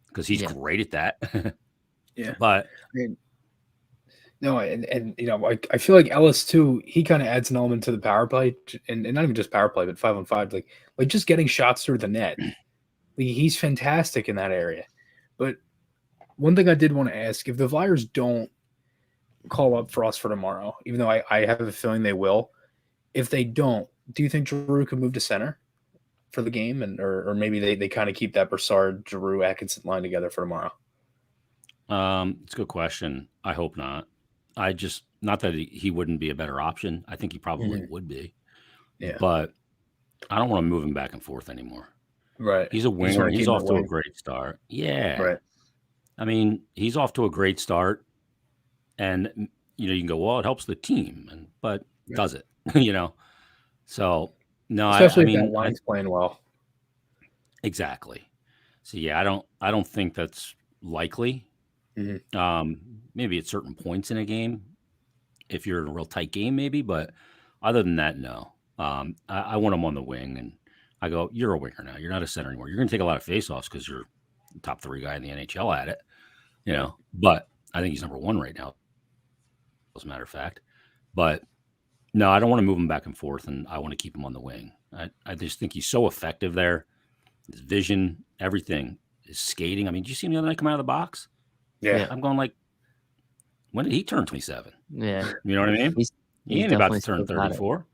because he's great at that. But no, and I feel like Ellis too. He kind of adds an element to the power play, and not even just power play, but 5-on-5, like just getting shots through the net. He's fantastic in that area. But one thing I did want to ask: if the Flyers don't call up Frost for tomorrow, even though I have a feeling they will, if they don't, do you think Giroux could move to center for the game, or maybe they kind of keep that Brassard, Giroux, Atkinson line together for tomorrow? It's a good question. I hope not. Not that he wouldn't be a better option. I think he probably would be. Yeah. But I don't want to move him back and forth anymore. Right. He's a winger. He's off to a great start. Yeah. Right. I mean, he's off to a great start. And, you can go, well, it helps the team. But does it? So, no. Especially if that line's playing well. Exactly. So, yeah, I don't think that's likely. Mm-hmm. Maybe at certain points in a game, if you're in a real tight game, maybe, but other than that, no. I want him on the wing, and I go, you're a winger now. You're not a center anymore. You're going to take a lot of faceoffs because you're the top 3 guy in the NHL at it, But I think he's number 1 right now, as a matter of fact. But no, I don't want to move him back and forth, and I want to keep him on the wing. I just think he's so effective there. His vision, everything, his skating. I mean, did you see him the other night come out of the box? Yeah. I'm going like, when did he turn 27? Yeah. You know what I mean? He ain't about to turn 34.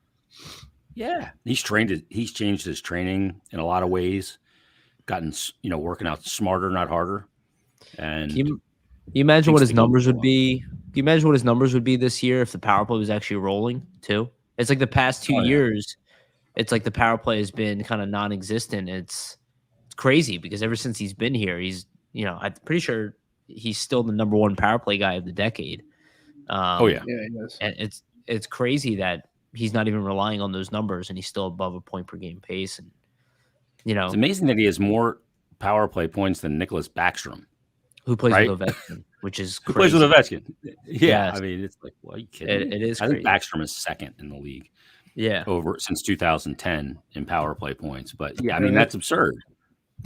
Yeah. He's changed his training in a lot of ways, gotten, working out smarter, not harder. And can you imagine what his numbers would be? Can you imagine what his numbers would be this year if the power play was actually rolling too? It's like the past 2 years, it's like the power play has been kind of non-existent. It's crazy because ever since he's been here, he's, I'm pretty sure he's still the number 1 power play guy of the decade. Yeah, he is. And it's crazy that he's not even relying on those numbers, and he's still above a point per game pace. And it's amazing that he has more power play points than Nicholas Backstrom, who plays with Ovechkin, which is crazy. Who plays with Ovechkin? Yeah, yes. I mean, it's like, well, are you kidding me? It is. I think Backstrom is 2nd in the league. Yeah, since 2010 in power play points, but yeah, I mean that's absurd.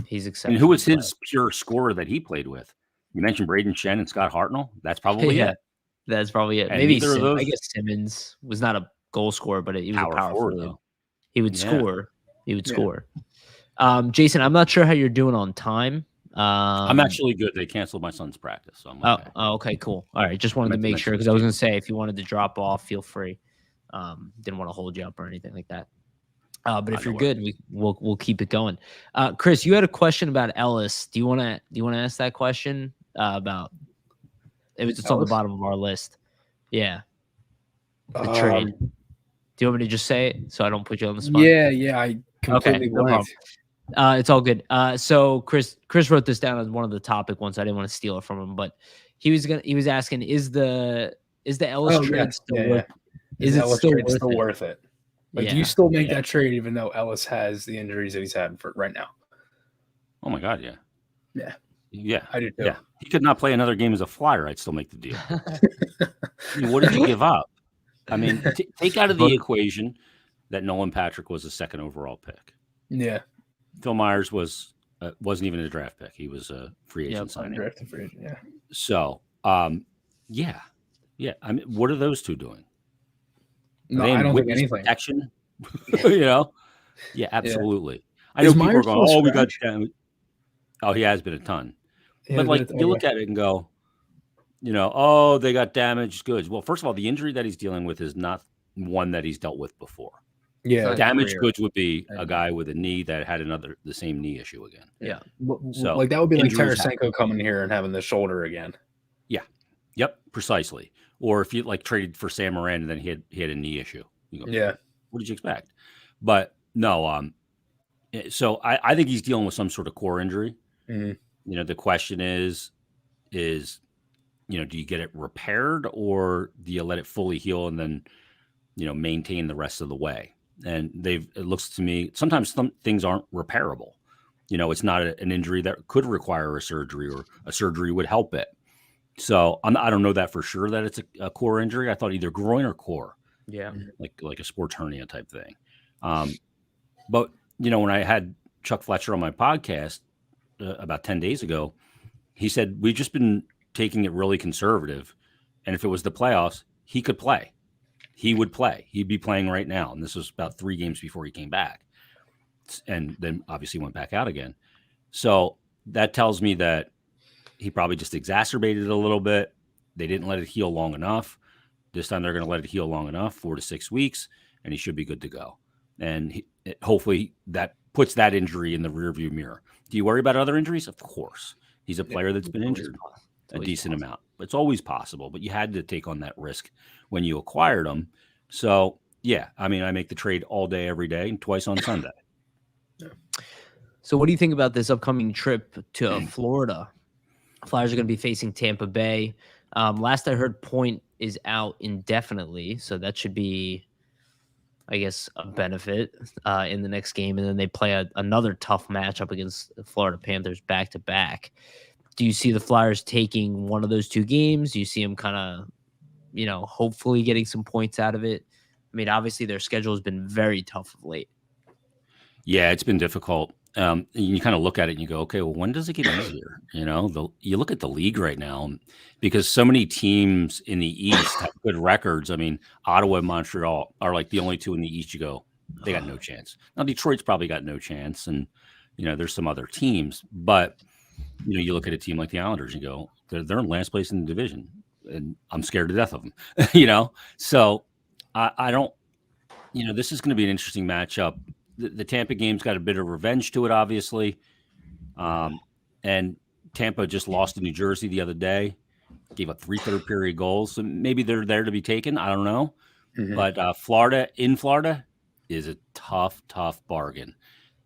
He's And exceptional. who was his pure scorer that he played with? You mentioned Braden Shen and Scott Hartnell. That's probably it. That's probably it. And Maybe neither of those I guess Simmons was not a goal scorer, but he was a power power forward, forward. though. He would score. He would Yeah. score. Jason, I'm not sure how you're doing on time. I'm actually good. They canceled my son's practice, so I'm okay. Okay, cool. All right, just wanted to make sure because I was going to say if you wanted to drop off, feel free. Didn't want to hold you up or anything like that. But if you're good, we'll keep it going. Chris, you had a question about Ellis. Do you want to ask that question about? It's on the bottom of our list. Yeah, the trade. Do you want me to just say it so I don't put you on the spot? Yeah, I completely blanked. It's all good. So Chris wrote this down as one of the topic ones. I didn't want to steal it from him, but he was asking, is the Ellis trade still worth? Is it still worth it? Like, do you still make that trade even though Ellis has the injuries that he's had for right now? Oh my God, yeah. Yeah, I do too. Yeah, he could not play another game as a Flyer. I'd still make the deal. I mean, what did you give up? I mean, take out of the equation that Nolan Patrick was a second overall pick. Yeah. Phil Myers wasn't even a draft pick. He was a free agent signing. Drafted free agent, yeah. So, yeah. I mean, what are those two doing? No, I don't think anything. Protection, Yeah, absolutely. I know people are going, "Oh, we got damage." Oh, he has been a ton. But like, you look at it and go, oh, they got damaged goods. Well, first of all, the injury that he's dealing with is not one that he's dealt with before. Yeah, damaged goods would be a guy with a knee that had the same knee issue again. Yeah. So like that would be like Tarasenko coming here and having the shoulder again. Yeah. Yep. Precisely. Or if you like traded for Sam Moran and then he had a knee issue. You go, yeah. What did you expect? But no. So I think he's dealing with some sort of core injury. Mm-hmm. The question is, do you get it repaired or do you let it fully heal and then, maintain the rest of the way? And it looks to me, sometimes some things aren't repairable. It's not an injury that could require a surgery or a surgery would help it. So I don't know that for sure that it's a core injury. I thought either groin or core. Yeah. Like a sports hernia type thing. But, when I had Chuck Fletcher on my podcast about 10 days ago, he said, we've just been taking it really conservative. And if it was the playoffs, he could play. He would play. He'd be playing right now. And this was about 3 games before he came back. And then obviously went back out again. So that tells me that he probably just exacerbated it a little bit. They didn't let it heal long enough. This time they're going to let it heal long enough, 4 to 6 weeks, and he should be good to go. And hopefully that puts that injury in the rearview mirror. Do you worry about other injuries? Of course. He's a player that's been injured a decent amount. It's always possible, but you had to take on that risk when you acquired him. So, yeah, I mean, I make the trade all day, every day, and twice on Sunday. So what do you think about this upcoming trip to Florida? Flyers are going to be facing Tampa Bay. Last I heard, Point is out indefinitely, so that should be, I guess, a benefit in the next game. And then they play another tough matchup against the Florida Panthers back-to-back. Do you see the Flyers taking one of those 2 games? Do you see them kind of, hopefully getting some points out of it? I mean, obviously their schedule has been very tough of late. Yeah, it's been difficult. You kind of look at it and you go, okay, well, when does it get easier? You look at the league right now because so many teams in the East have good records. I mean, Ottawa and Montreal are like the only 2 in the East. You go, they got no chance. Now, Detroit's probably got no chance. And, there's some other teams. But, you look at a team like the Islanders and you go, they're in last place in the division. And I'm scared to death of them, So I don't, this is going to be an interesting matchup. The Tampa game's got a bit of revenge to it, obviously. And Tampa just lost to New Jersey the other day, gave up 3 third-period goals. So maybe they're there to be taken. I don't know. Mm-hmm. But Florida is a tough, tough bargain.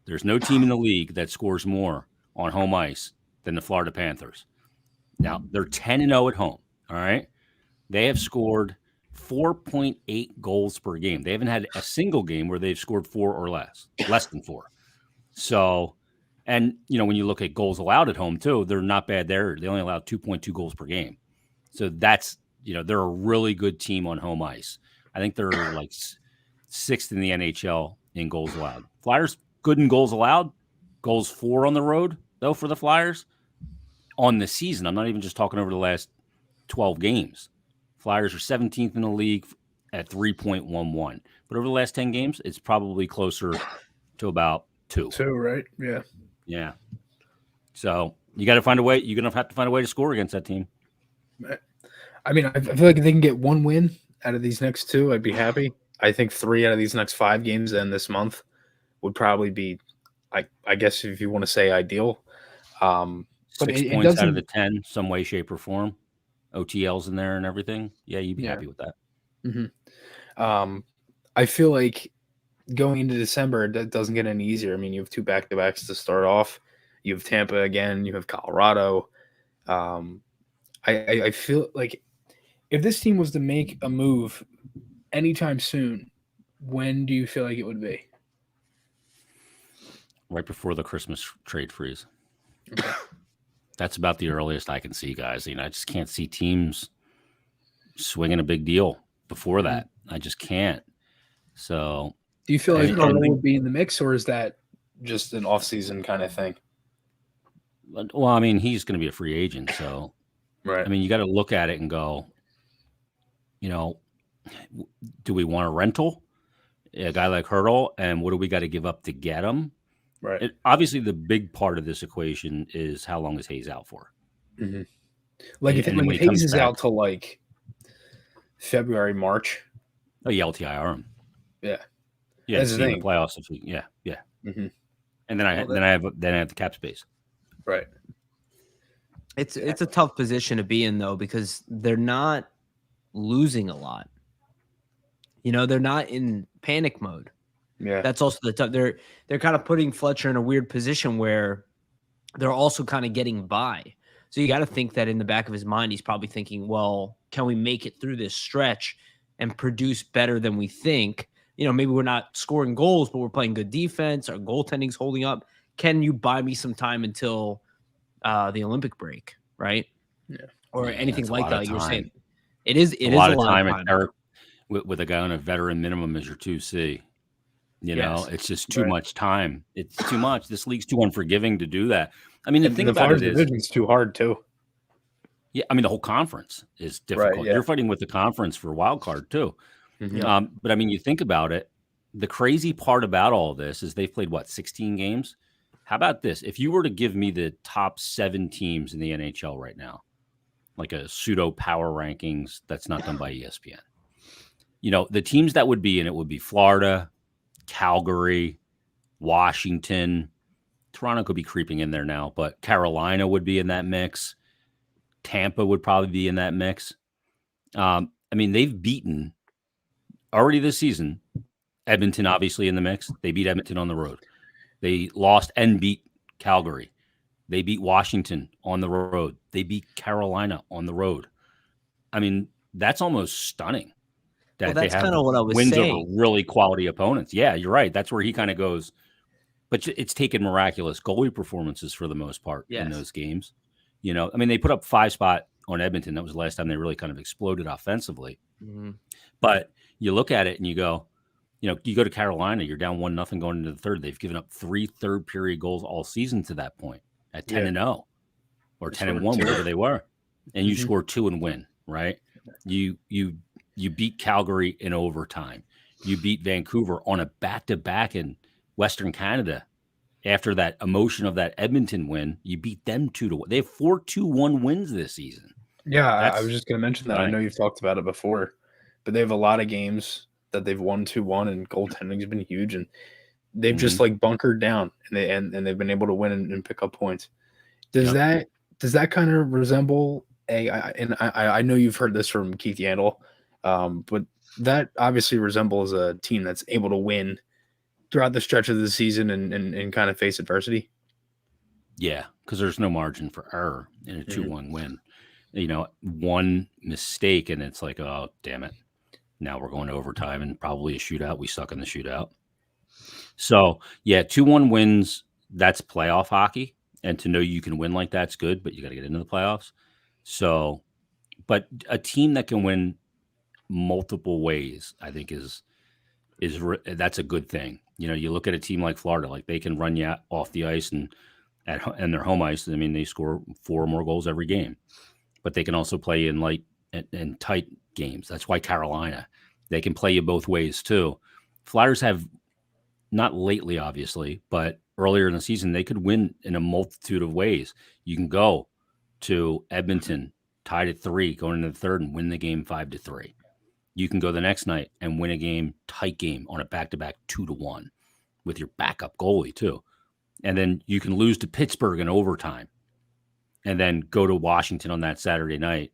There's no team in the league that scores more on home ice than the Florida Panthers. Now, they're 10-0 at home, all right? They have scored 4.8 goals per game. They haven't had a single game where they've scored 4 or less than 4. So, and, when you look at goals allowed at home, too, they're not bad there. They only allow 2.2 goals per game. So that's, they're a really good team on home ice. I think they're like 6th in the NHL in goals allowed. Flyers, good in goals allowed, goals for on the road, though, for the Flyers on the season. I'm not even just talking over the last 12 games. Flyers are 17th in the league at 3.11. But over the last 10 games, it's probably closer to about 2. 2, right? Yeah. Yeah. So you got to find a way. You're going to have to find a way to score against that team. I mean, I feel like if they can get 1 win out of these next 2, I'd be happy. I think 3 out of these next 5 games in this month would probably be, I guess, if you want to say ideal. But 6 points out of the 10, some way, shape, or form. OTLs in there and everything. Yeah, you'd be happy with that. Mm-hmm. I feel like going into December, that doesn't get any easier. I mean, you have 2 back-to-backs to start off. You have Tampa again. You have Colorado. I feel like if this team was to make a move anytime soon, when do you feel like it would be? Right before the Christmas trade freeze. Okay. That's about the earliest I can see, guys. I just can't see teams swinging a big deal before that. I just can't. So, do you feel like Yandle would be in the mix, or is that just an off-season kind of thing? Well, I mean, he's going to be a free agent, so right. I mean, you got to look at it and go, do we want a rental, a guy like Hurdle, and what do we got to give up to get him? Right. Obviously, the big part of this equation is how long is Hayes out for? Mm-hmm. Like if Hayes is out till like February, March. Oh, yeah, LTIR him. Yeah. Yeah, it's in the playoffs. Yeah. Mm-hmm. And then I have the cap space. Right. It's a tough position to be in though, because they're not losing a lot. They're not in panic mode. Yeah. That's also the tough. They're kind of putting Fletcher in a weird position where they're also kind of getting by. So you got to think that in the back of his mind, he's probably thinking, well, can we make it through this stretch and produce better than we think? Maybe we're not scoring goals, but we're playing good defense. Our goaltending's holding up. Can you buy me some time until the Olympic break, right? Yeah. Or anything like that. You're saying it is a lot of time. With a guy on a veteran minimum as your 2C. It's just too much time. It's too much. This league's too unforgiving to do that. I mean, the thing about it is, division's too hard too. Yeah, I mean, the whole conference is difficult. Right, yeah. You're fighting with the conference for a wild card too. Mm-hmm. But I mean, you think about it. The crazy part about all of this is they've played 16 games. How about this? If you were to give me the top 7 teams in the NHL right now, like a pseudo power rankings that's not done by ESPN, the teams that would be in it would be Florida, Calgary, Washington. Toronto could be creeping in there now, but Carolina would be in that mix. Tampa would probably be in that mix. I mean, they've beaten already this season. Edmonton, obviously, in the mix. They beat Edmonton on the road. They lost and beat Calgary. They beat Washington on the road. They beat Carolina on the road. I mean, that's almost stunning. That that's kind of what I was wins saying. Over really quality opponents. Yeah, you're right. That's where he kind of goes. But it's taken miraculous goalie performances for the most part in those games. I mean, they put up 5-spot on Edmonton. That was the last time they really kind of exploded offensively. Mm-hmm. But you look at it and you go, you go to Carolina, you're down 1-0 going into the third. They've given up 3 third-period goals all season to that point at 10-0 or 10-1, whatever they were. And you score 2 and win, right? You beat Calgary in overtime. You beat Vancouver on a back-to-back in Western Canada. After that emotion of that Edmonton win, you beat them 2-1. They have 4 2-1 wins this season. Yeah, I was just going to mention that. Right. I know you've talked about it before, but they have a lot of games that they've won 2-1, and goaltending's been huge, and they've just bunkered down, and they've been able to win and pick up points. Does that kind of resemble I know you've heard this from Keith Yandle, but that obviously resembles a team that's able to win throughout the stretch of the season and kind of face adversity? Yeah, because there's no margin for error in a 2-1 win. One mistake and it's like, oh, damn it. Now we're going to overtime and probably a shootout. We suck in the shootout. So, 2-1 wins, that's playoff hockey. And to know you can win like that's good, but you got to get into the playoffs. So, but a team that can win multiple ways, I think is that's a good thing. you look at a team like Florida, like they can run you off the ice and their home ice. I mean, they score 4 or more goals every game, but they can also play in light and tight games. That's why Carolina, they can play you both ways too. Flyers have, not lately, obviously, but earlier in the season, they could win in a multitude of ways. You can go to Edmonton, tied at 3, going into the third, and win the game 5-3. You can go the next night and win a game, tight game, on a back-to-back 2-1 with your backup goalie too. And then you can lose to Pittsburgh in overtime and then go to Washington on that Saturday night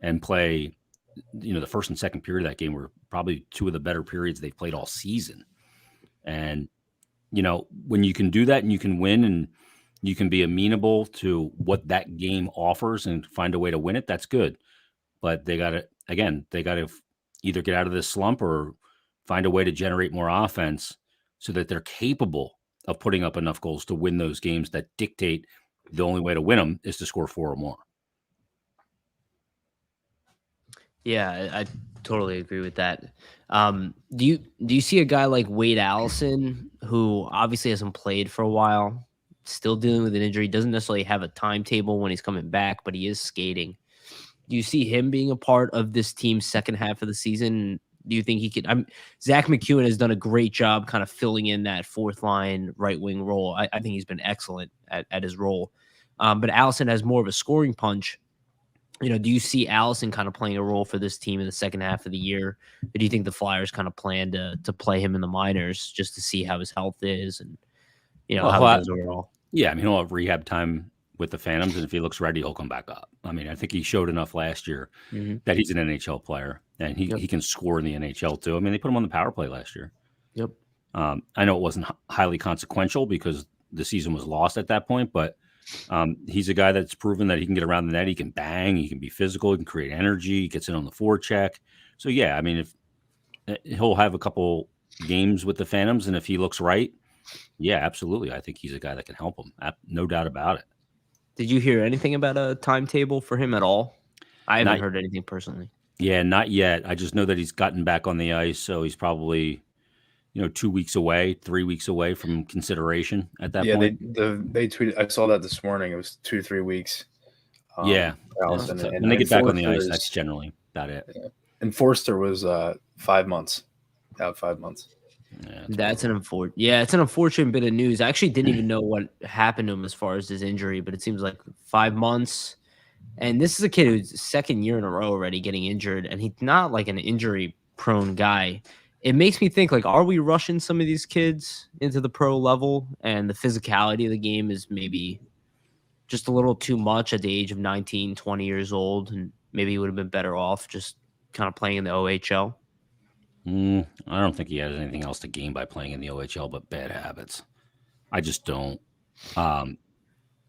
and play, the first and second period of that game were probably 2 of the better periods they've played all season. And, when you can do that and you can win and you can be amenable to what that game offers and find a way to win it, that's good. But they got to either get out of this slump or find a way to generate more offense so that they're capable of putting up enough goals to win those games that dictate the only way to win them is to score 4 or more. Yeah, I totally agree with that. Do you see a guy like Wade Allison, who obviously hasn't played for a while, still dealing with an injury, doesn't necessarily have a timetable when he's coming back, but he is skating? Do you see him being a part of this team's second half of the season? Do you think he could? Zach McEwen has done a great job kind of filling in that fourth line right wing role. I think he's been excellent at his role. But Allison has more of a scoring punch. Do you see Allison kind of playing a role for this team in the second half of the year? Or do you think the Flyers kind of plan to play him in the minors just to see how his health is and how he does overall? Yeah, he'll have rehab time with the Phantoms, and if he looks ready, he'll come back up. I think he showed enough last year that he's an NHL player, and he can score in the NHL too. They put him on the power play last year. Yep. I know it wasn't highly consequential because the season was lost at that point, but he's a guy that's proven that he can get around the net. He can bang. He can be physical. He can create energy. He gets in on the forecheck. So, yeah, if he'll have a couple games with the Phantoms, and if he looks right, yeah, absolutely. I think he's a guy that can help him. No doubt about it. Did you hear anything about a timetable for him at all? I haven't heard anything personally. Yeah, not yet. I just know that he's gotten back on the ice, so he's probably 2 weeks away, 3 weeks away from consideration at that point. Yeah, they tweeted. I saw that this morning. It was 2 to 3 weeks. Allison, when they get back on the ice, that's generally about it. Yeah. And Forster was 5 months, out 5 months. Yeah, it's an unfortunate bit of news. I actually didn't even know what happened to him as far as his injury, but it seems like 5 months. And this is a kid who's second year in a row already getting injured, and he's not like an injury-prone guy. It makes me think, are we rushing some of these kids into the pro level, and the physicality of the game is maybe just a little too much at the age of 19, 20 years old, and maybe he would have been better off just kind of playing in the OHL? I don't think he has anything else to gain by playing in the OHL but bad habits. I just don't.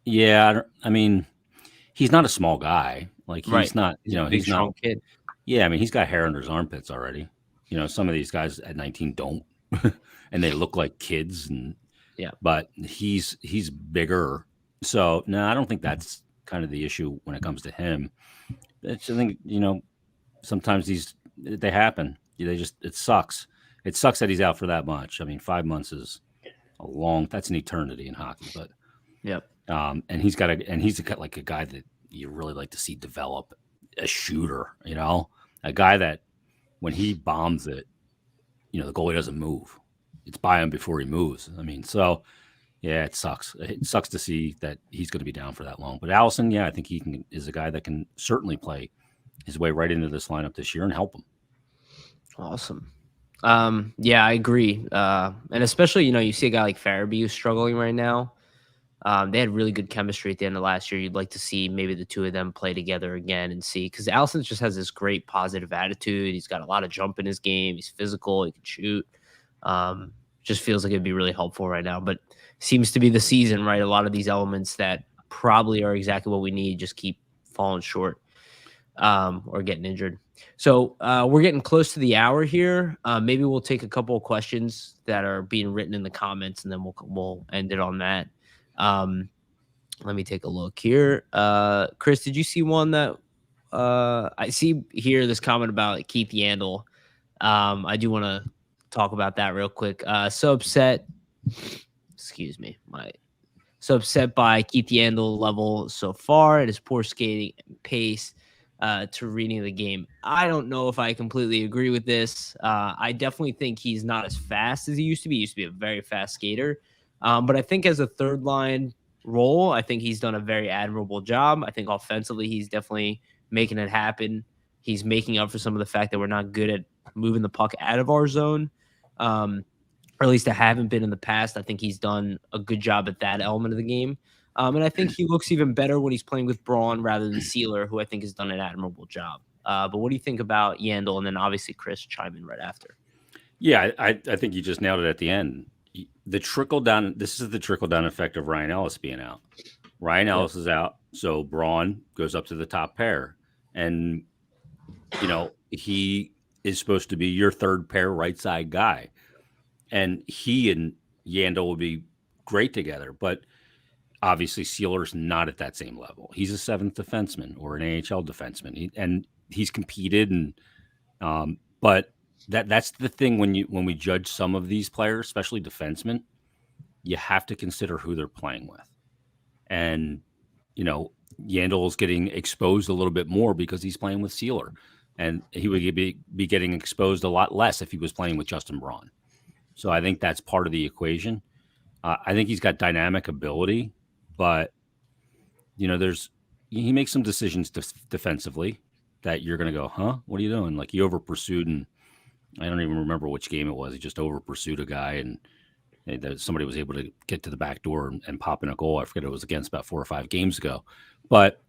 He's not a small guy. He's not, he's not a kid. Yeah, he's got hair under his armpits already. Some of these guys at 19 don't, and they look like kids. But he's bigger. So no, I don't think that's kind of the issue when it comes to him. I think sometimes they happen. It sucks. It sucks that he's out for that much. 5 months is that's an eternity in hockey. But and he's got a guy that you really like to see develop, a shooter. A guy that when he bombs it, the goalie doesn't move. It's by him before he moves. So yeah, it sucks. It sucks to see that he's going to be down for that long. But Allison, yeah, I think is a guy that can certainly play his way right into this lineup this year and help him. Awesome. Yeah, I agree. And especially, you see a guy like Farabee who's struggling right now. They had really good chemistry at the end of last year. You'd like to see maybe the two of them play together again and see, because Allison just has this great positive attitude. He's got a lot of jump in his game. He's physical. He can shoot. Just feels like it'd be really helpful right now, but seems to be the season, right? A lot of these elements that probably are exactly what we need just keep falling short or getting injured. So we're getting close to the hour here. Maybe we'll take a couple of questions that are being written in the comments, and then we'll end it on that. Let me take a look here. Chris, did you see one that I see here? This comment about Keith Yandle. I do want to talk about that real quick. So upset. Excuse me. So upset by Keith Yandle level so far and his poor skating pace to reading the game. I don't know if I completely agree with this. I definitely think he's not as fast as he used to be. He used to be a very fast skater. But I think as a third line role, I think he's done a very admirable job. I think offensively, he's definitely making it happen. He's making up for some of the fact that we're not good at moving the puck out of our zone. Or at least I haven't been in the past. I think he's done a good job at that element of the game. And I think he looks even better when he's playing with Braun rather than Sealer, who I think has done an admirable job. But what do you think about Yandle? And then obviously Chris chime in right after. Yeah, I think you just nailed it at the end. The trickle down, this is the trickle down effect of Ryan Ellis being out. Ryan Ellis is out, so Braun goes up to the top pair. And, he is supposed to be your third pair right side guy. And he and Yandle would be great together, but obviously Sealer's not at that same level. He's a seventh defenseman or an AHL defenseman, and he's competed. And but that's the thing when we judge some of these players, especially defensemen, you have to consider who they're playing with. And Yandle is getting exposed a little bit more because he's playing with Sealer, and he would be getting exposed a lot less if he was playing with Justin Braun. So I think that's part of the equation. I think he's got dynamic ability, but he makes some decisions defensively that you're going to go, huh? What are you doing? Like he over pursued, and I don't even remember which game it was. He just over pursued a guy, and somebody was able to get to the back door and pop in a goal. I forget, it was against about 4 or 5 games ago, but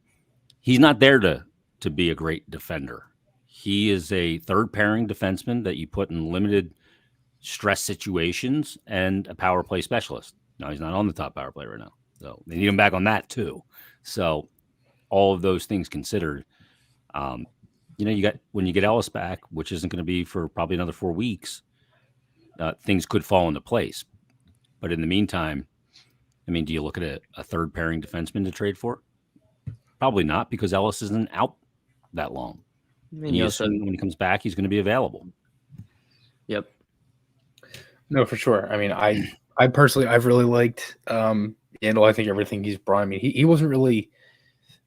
he's not there to be a great defender. He is a third pairing defenseman that you put in limited stress situations and a power play specialist. No, he's not on the top power play right now. So they need him back on that too. So all of those things considered, when you get Ellis back, which isn't going to be for probably another 4 weeks, things could fall into place. But in the meantime, do you look at a third pairing defenseman to trade for? Probably not, because Ellis isn't out that long. And you assume when he comes back, he's going to be available. Yep. No, for sure. I personally, I've really liked Yandle. I think everything he's brought. He wasn't really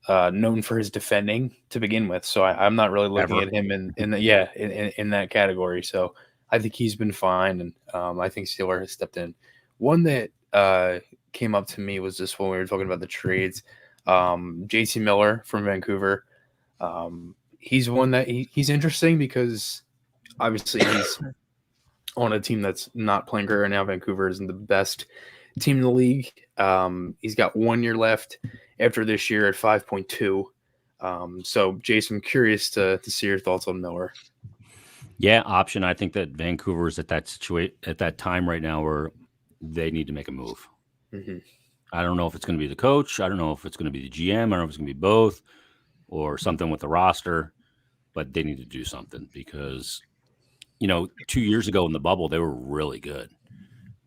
known for his defending to begin with, so I'm not really looking at him in that category. So I think he's been fine, and I think Sealer has stepped in. One that came up to me was this when we were talking about the trades. JT Miller from Vancouver. He's one that he's interesting because obviously he's on a team that's not playing great right now. Vancouver isn't the best team in the league. He's got 1 year left after this year at 5.2. So, Jason, I'm curious to see your thoughts on Miller. Yeah, option. I think that Vancouver is at that time right now where they need to make a move. Mm-hmm. I don't know if it's going to be the coach. I don't know if it's going to be the GM. I don't know if it's going to be both or something with the roster, but they need to do something because 2 years ago in the bubble, they were really good.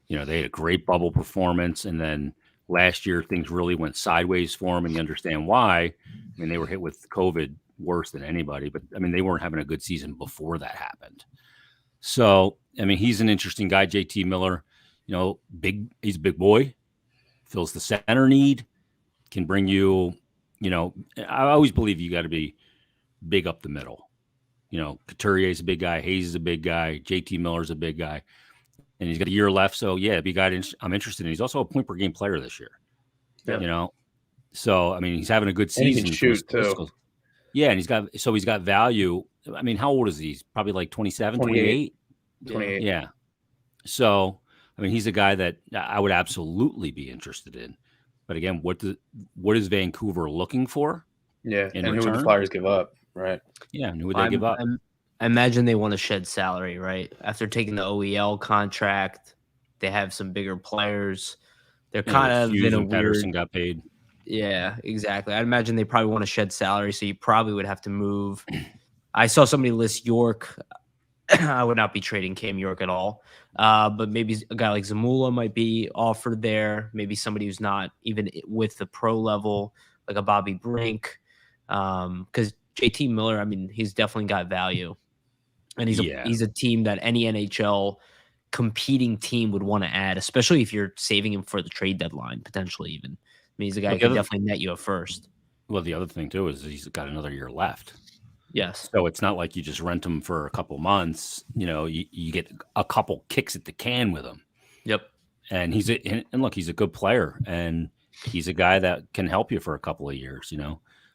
They had a great bubble performance. And then last year, things really went sideways for them. And you understand why. They were hit with COVID worse than anybody. But, they weren't having a good season before that happened. So, he's an interesting guy, JT Miller. He's a big boy, fills the center need, can bring you, I always believe you got to be big up the middle. Couturier's a big guy. Hayes is a big guy. JT Miller's a big guy. And he's got a year left. So, yeah, big guy I'm interested in. He's also a point per game player this year. Yeah. So, he's having a good season. And he can shoot, too. Yeah, and he's got value. How old is he? He's probably like 27, 28? 28. Yeah. So, he's a guy that I would absolutely be interested in. But again, what is Vancouver looking for? Yeah, and who would the Flyers give up? Right. Yeah, and who would they give up? I imagine they want to shed salary, right? After taking the OEL contract, they have some bigger players. They're kind of in a weird. Patterson got paid. Yeah, exactly. I'd imagine they probably want to shed salary, so you probably would have to move. I saw somebody list York. I would not be trading Cam York at all. But maybe a guy like Zamula might be offered there. Maybe somebody who's not even with the pro level, like a Bobby Brink. Because JT Miller, he's definitely got value. And he's a team that any NHL competing team would want to add, especially if you're saving him for the trade deadline, potentially even. I mean, he's a guy who could definitely net you a first. Well, the other thing, too, is he's got another year left. Yes. So it's not like you just rent him for a couple months. You get a couple kicks at the can with him. Yep. And he's a good player, and he's a guy that can help you for a couple of years,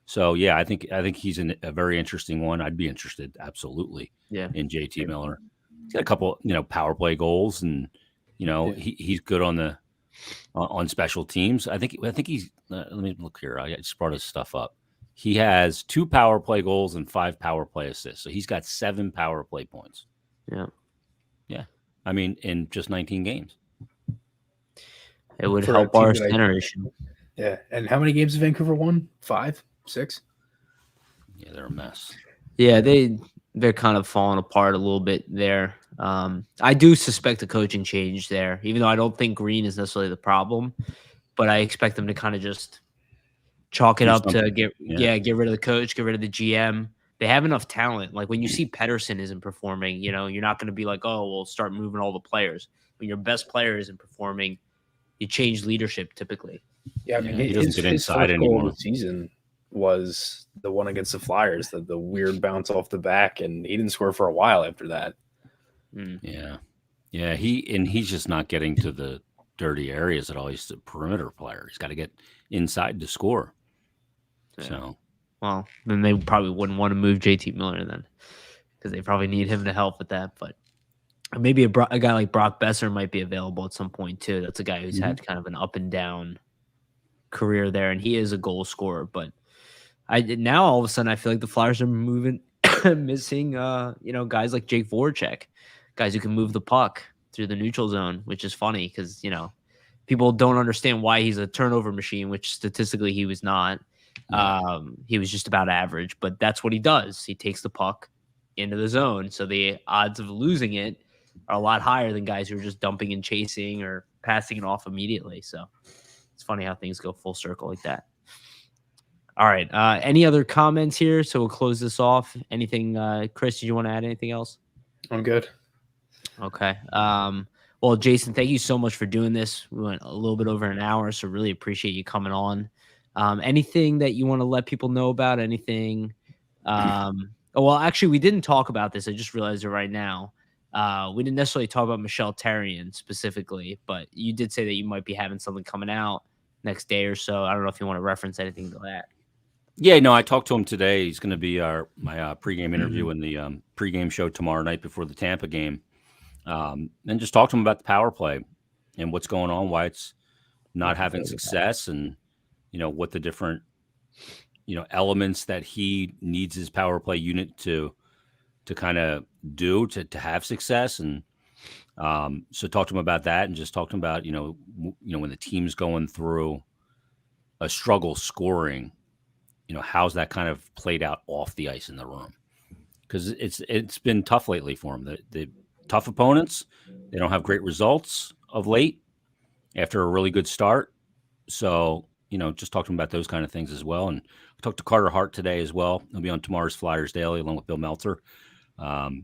So yeah, I think he's a very interesting one. I'd be interested, absolutely, in JT Miller. He's got a couple, power play goals, and he's good on special teams. I think he's. Let me look here. I just brought his stuff up. He has 2 power play goals and 5 power play assists, so he's got 7 power play points. Yeah. I mean, in just 19 games. It would help our generation. Yeah. And how many games have Vancouver won? 5, 6? Yeah, they're a mess. Yeah, they're kind of falling apart a little bit there. I do suspect a coaching change there, even though I don't think Green is necessarily the problem. But I expect them to kind of just chalk it up to get rid of the coach, get rid of the GM. They have enough talent. Like when you see Pedersen isn't performing, you're not going to be like, oh, we'll start moving all the players. When your best player isn't performing, you change leadership typically. Yeah, I mean, he doesn't get inside his anymore. Goal of the season was the one against the Flyers, the weird bounce off the back, and he didn't score for a while after that. Yeah, he's just not getting to the dirty areas at all. He's a perimeter player. He's got to get inside to score. So, well, then they probably wouldn't want to move JT Miller then, because they probably need him to help with that. But maybe a guy like Brock Besser might be available at some point too. That's a guy who's had kind of an up and down career there, and he is a goal scorer. But now all of a sudden I feel like the Flyers are missing guys like Jake Voracek, guys who can move the puck through the neutral zone, which is funny because people don't understand why he's a turnover machine, which statistically he was not. He was just about average, but that's what he does. He takes the puck into the zone, so the odds of losing it are a lot higher than guys who are just dumping and chasing or passing it off immediately. So it's funny how things go full circle like that. All right. Any other comments here? So we'll close this off. Anything, Chris, did you want to add anything else? I'm good. Okay. Well, Jason, thank you so much for doing this. We went a little bit over an hour, so really appreciate you coming on. Anything that you want to let people know about? Anything? Well, actually, we didn't talk about this. I just realized it right now. We didn't necessarily talk about Michel Therrien specifically, but you did say that you might be having something coming out next day or so. I don't know if you want to reference anything to that. Yeah, no, I talked to him today. He's going to be my pregame interview in the pregame show tomorrow night before the Tampa game. And just talk to him about the power play and what's going on, why it's not having success, and what the different elements that he needs his power play unit to kind of do to have success. And so talk to him about that, and just talk to him about when the team's going through a struggle scoring, how's that kind of played out off the ice in the room, because it's been tough lately for him. The tough opponents, they don't have great results of late after a really good start. So just talk to him about those kind of things as well. And I talked to Carter Hart today as well. He'll be on tomorrow's Flyers Daily along with Bill Meltzer. And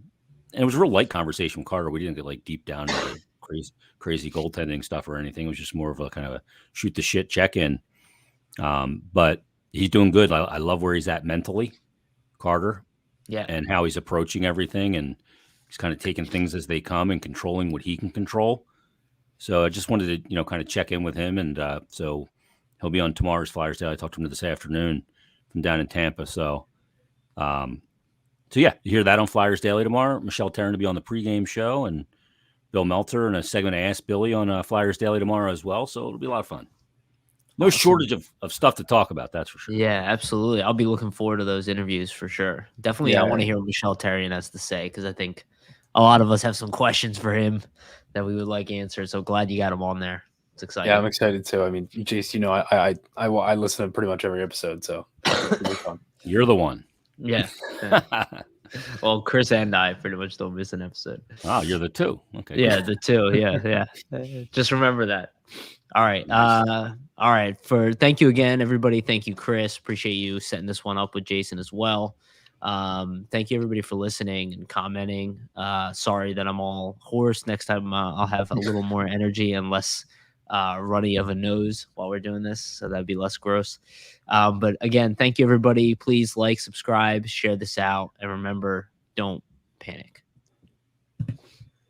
it was a real light conversation with Carter. We didn't get like deep down into crazy goaltending stuff or anything. It was just more of a kind of a shoot the shit check-in. But he's doing good. I love where he's at mentally, Carter. Yeah. And how he's approaching everything, and he's kind of taking things as they come and controlling what he can control. So I just wanted to, kind of check in with him. And so he'll be on tomorrow's Flyers Daily. I talked to him this afternoon from down in Tampa. So yeah, you hear that on Flyers Daily tomorrow. Michel Therrien to be on the pregame show, and Bill Meltzer and a segment of Ask Billy on Flyers Daily tomorrow as well. So it'll be a lot of fun. No shortage of stuff to talk about, that's for sure. Yeah, absolutely. I'll be looking forward to those interviews for sure. Definitely, I want to hear what Michel Therrien has to say, because I think a lot of us have some questions for him that we would like answered. So glad you got him on there. It's exciting. Yeah, I'm excited too. I mean, Jace, I listen to pretty much every episode, so it'll be fun. You're the one. Yeah. Well, Chris and I pretty much don't miss an episode. Oh, you're the two. Okay. Yeah, the two. Yeah. Just remember that. All right. All right. Thank you again, everybody. Thank you, Chris. Appreciate you setting this one up with Jason as well. Thank you everybody for listening and commenting. Sorry that I'm all hoarse. Next time I'll have a little more energy and less runny of a nose while we're doing this, so that'd be less gross. But again, thank you everybody. Please like, subscribe, share this out, and remember, don't panic.